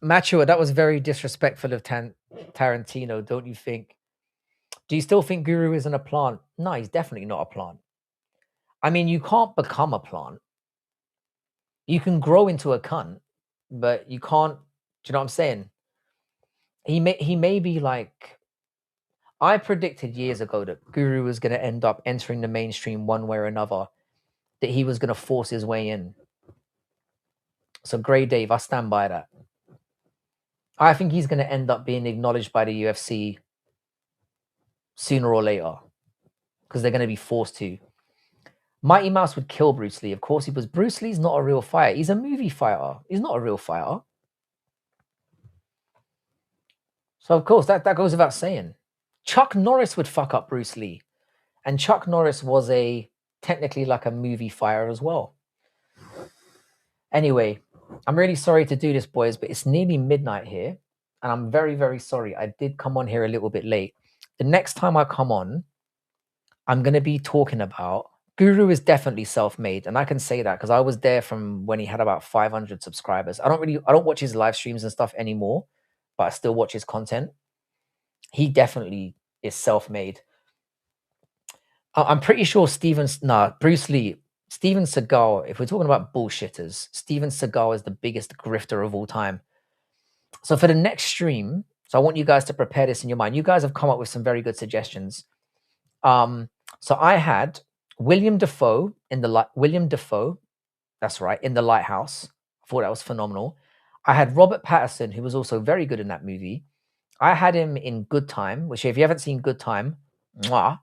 Matua, that was very disrespectful of Tarantino, don't you think? Do you still think Guru isn't a plant? No, he's definitely not a plant. I mean, you can't become a plant. You can grow into a cunt, but you can't. Do you know what I'm saying? He may be like. I predicted years ago that Guru was going to end up entering the mainstream one way or another. That he was going to force his way in. So, Grey Dave, I stand by that. I think he's going to end up being acknowledged by the UFC sooner or later because they're going to be forced to. Mighty Mouse would kill Bruce Lee. Of course he was. Bruce Lee's not a real fighter. He's a movie fighter. He's not a real fighter. So, of course, that goes without saying. Chuck Norris would fuck up Bruce Lee. And Chuck Norris was technically like a movie fighter as well. Anyway, I'm really sorry to do this, boys, but it's nearly midnight here. And I'm very, very sorry. I did come on here a little bit late. The next time I come on, I'm going to be talking about Guru is definitely self-made. And I can say that because I was there from when he had about 500 subscribers. I don't watch his live streams and stuff anymore, but I still watch his content. He definitely is self-made. I'm pretty sure Bruce Lee, Steven Seagal, if we're talking about bullshitters, Steven Seagal is the biggest grifter of all time. So for the next stream, so I want you guys to prepare this in your mind. You guys have come up with some very good suggestions. So I had William Dafoe, that's right, in The Lighthouse. I thought that was phenomenal. I had Robert Pattinson, who was also very good in that movie. I had him in Good Time, which if you haven't seen Good Time, mwah.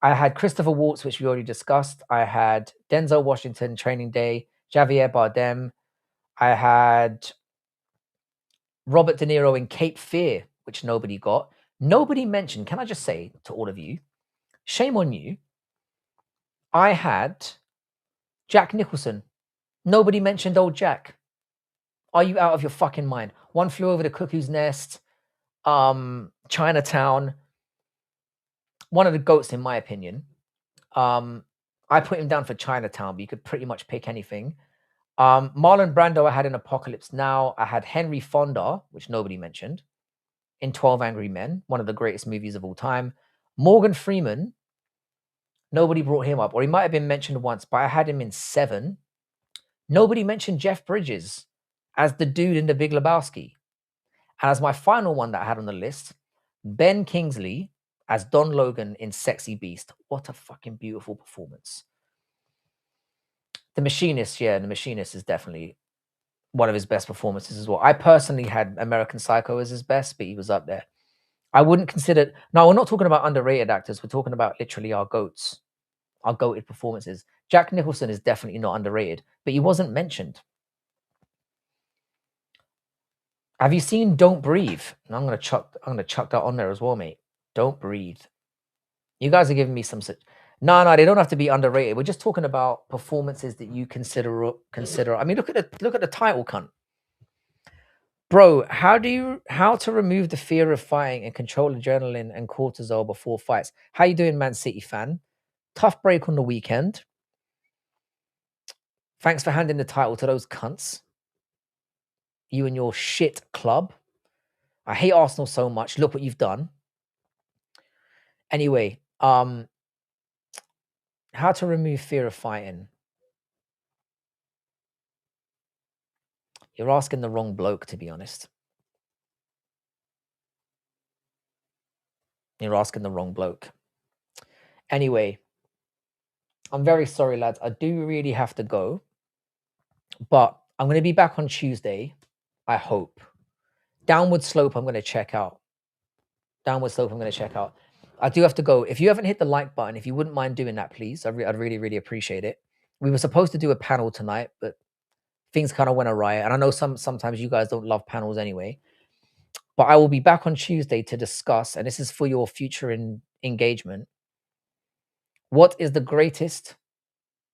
I had Christopher Waltz, which we already discussed. I had Denzel Washington, Training Day, Javier Bardem. I had Robert De Niro in Cape Fear, which nobody got. Nobody mentioned, can I just say to all of you, shame on you. I had Jack Nicholson. Nobody mentioned old Jack. Are you out of your fucking mind? One Flew Over the Cuckoo's Nest, Chinatown. One of the GOATs, in my opinion. I put him down for Chinatown, but you could pretty much pick anything. Marlon Brando I had in Apocalypse Now. I had Henry Fonda, which nobody mentioned, in 12 Angry Men, one of the greatest movies of all time. Morgan Freeman, nobody brought him up, or he might have been mentioned once, but I had him in Seven. Nobody mentioned Jeff Bridges as the dude in The Big Lebowski. And as my final one that I had on the list, Ben Kingsley as Don Logan in Sexy Beast. What a fucking beautiful performance. The Machinist, yeah, The Machinist is definitely one of his best performances as well. I personally had American Psycho as his best, but he was up there. I wouldn't consider. No, we're not talking about underrated actors. We're talking about literally our goats, our goated performances. Jack Nicholson is definitely not underrated, but he wasn't mentioned. Have you seen Don't Breathe? And I'm gonna chuck that on there as well, mate. Don't Breathe. You guys are giving me some. No, they don't have to be underrated. We're just talking about performances that you consider. I mean, look at the title, cunt. Bro, how to remove the fear of fighting and control adrenaline and cortisol before fights? How you doing, Man City fan? Tough break on the weekend. Thanks for handing the title to those cunts. You and your shit club. I hate Arsenal so much. Look what you've done. Anyway, how to remove fear of fighting? You're asking the wrong bloke, to be honest. You're asking the wrong bloke. Anyway, I'm very sorry, lads. I do really have to go. But I'm going to be back on Tuesday, I hope. Downward Slope, I'm going to check out. Downward Slope, I'm going to check out. I do have to go. If you haven't hit the like button, if you wouldn't mind doing that, please. I'd really, really appreciate it. We were supposed to do a panel tonight, but things kind of went awry. And I know sometimes you guys don't love panels anyway. But I will be back on Tuesday to discuss, and this is for your future engagement. What is the greatest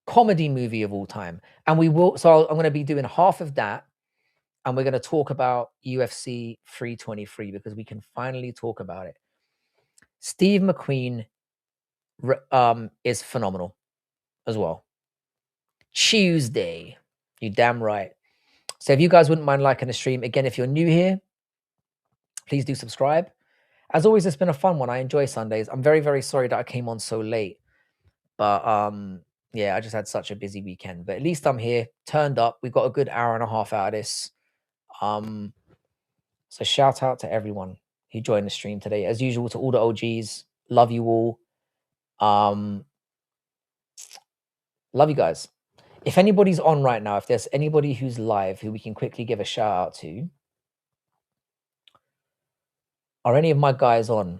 comedy movie of all time? And we will. So I'm going to be doing half of that, and we're going to talk about UFC 323 because we can finally talk about it. Steve McQueen is phenomenal as well. Tuesday, you damn right. So if you guys wouldn't mind liking the stream, again, if you're new here, please do subscribe. As always, it's been a fun one. I enjoy Sundays. I'm very, very sorry that I came on so late. But yeah, I just had such a busy weekend. But at least I'm here, turned up. We've got a good hour and a half out of this. So shout out to everyone who joined the stream today. As usual, to all the OGs. Love you all. Love you guys. If anybody's on right now, if there's anybody who's live who we can quickly give a shout out to, are any of my guys on?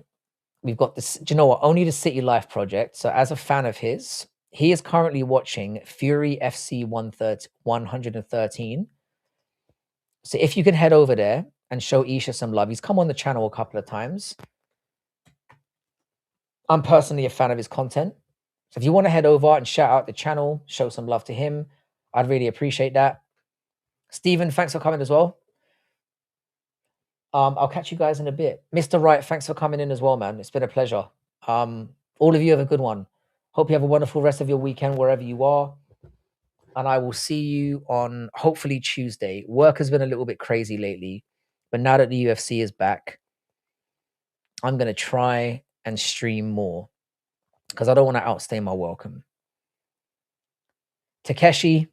We've got this, do you know what? Only the City Life Project. So as a fan of his, he is currently watching Fury FC 113. So if you can head over there and show Isha some love. He's come on the channel a couple of times. I'm personally a fan of his content. So if you want to head over and shout out the channel, show some love to him, I'd really appreciate that. Stephen, thanks for coming as well. I'll catch you guys in a bit. Mr. Wright, thanks for coming in as well, man. It's been a pleasure. All of you have a good one. Hope you have a wonderful rest of your weekend wherever you are. And I will see you on hopefully Tuesday. Work has been a little bit crazy lately, but now that the UFC is back, I'm going to try and stream more because I don't want to outstay my welcome. Takeshi,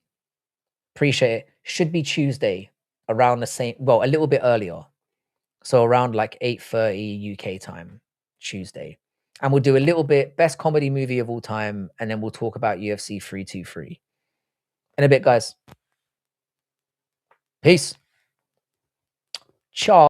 appreciate it. Should be Tuesday around the same, well, a little bit earlier. So around like 8:30 UK time, Tuesday. And we'll do a little bit best comedy movie of all time. And then we'll talk about UFC 323. In a bit, guys. Peace. Ciao.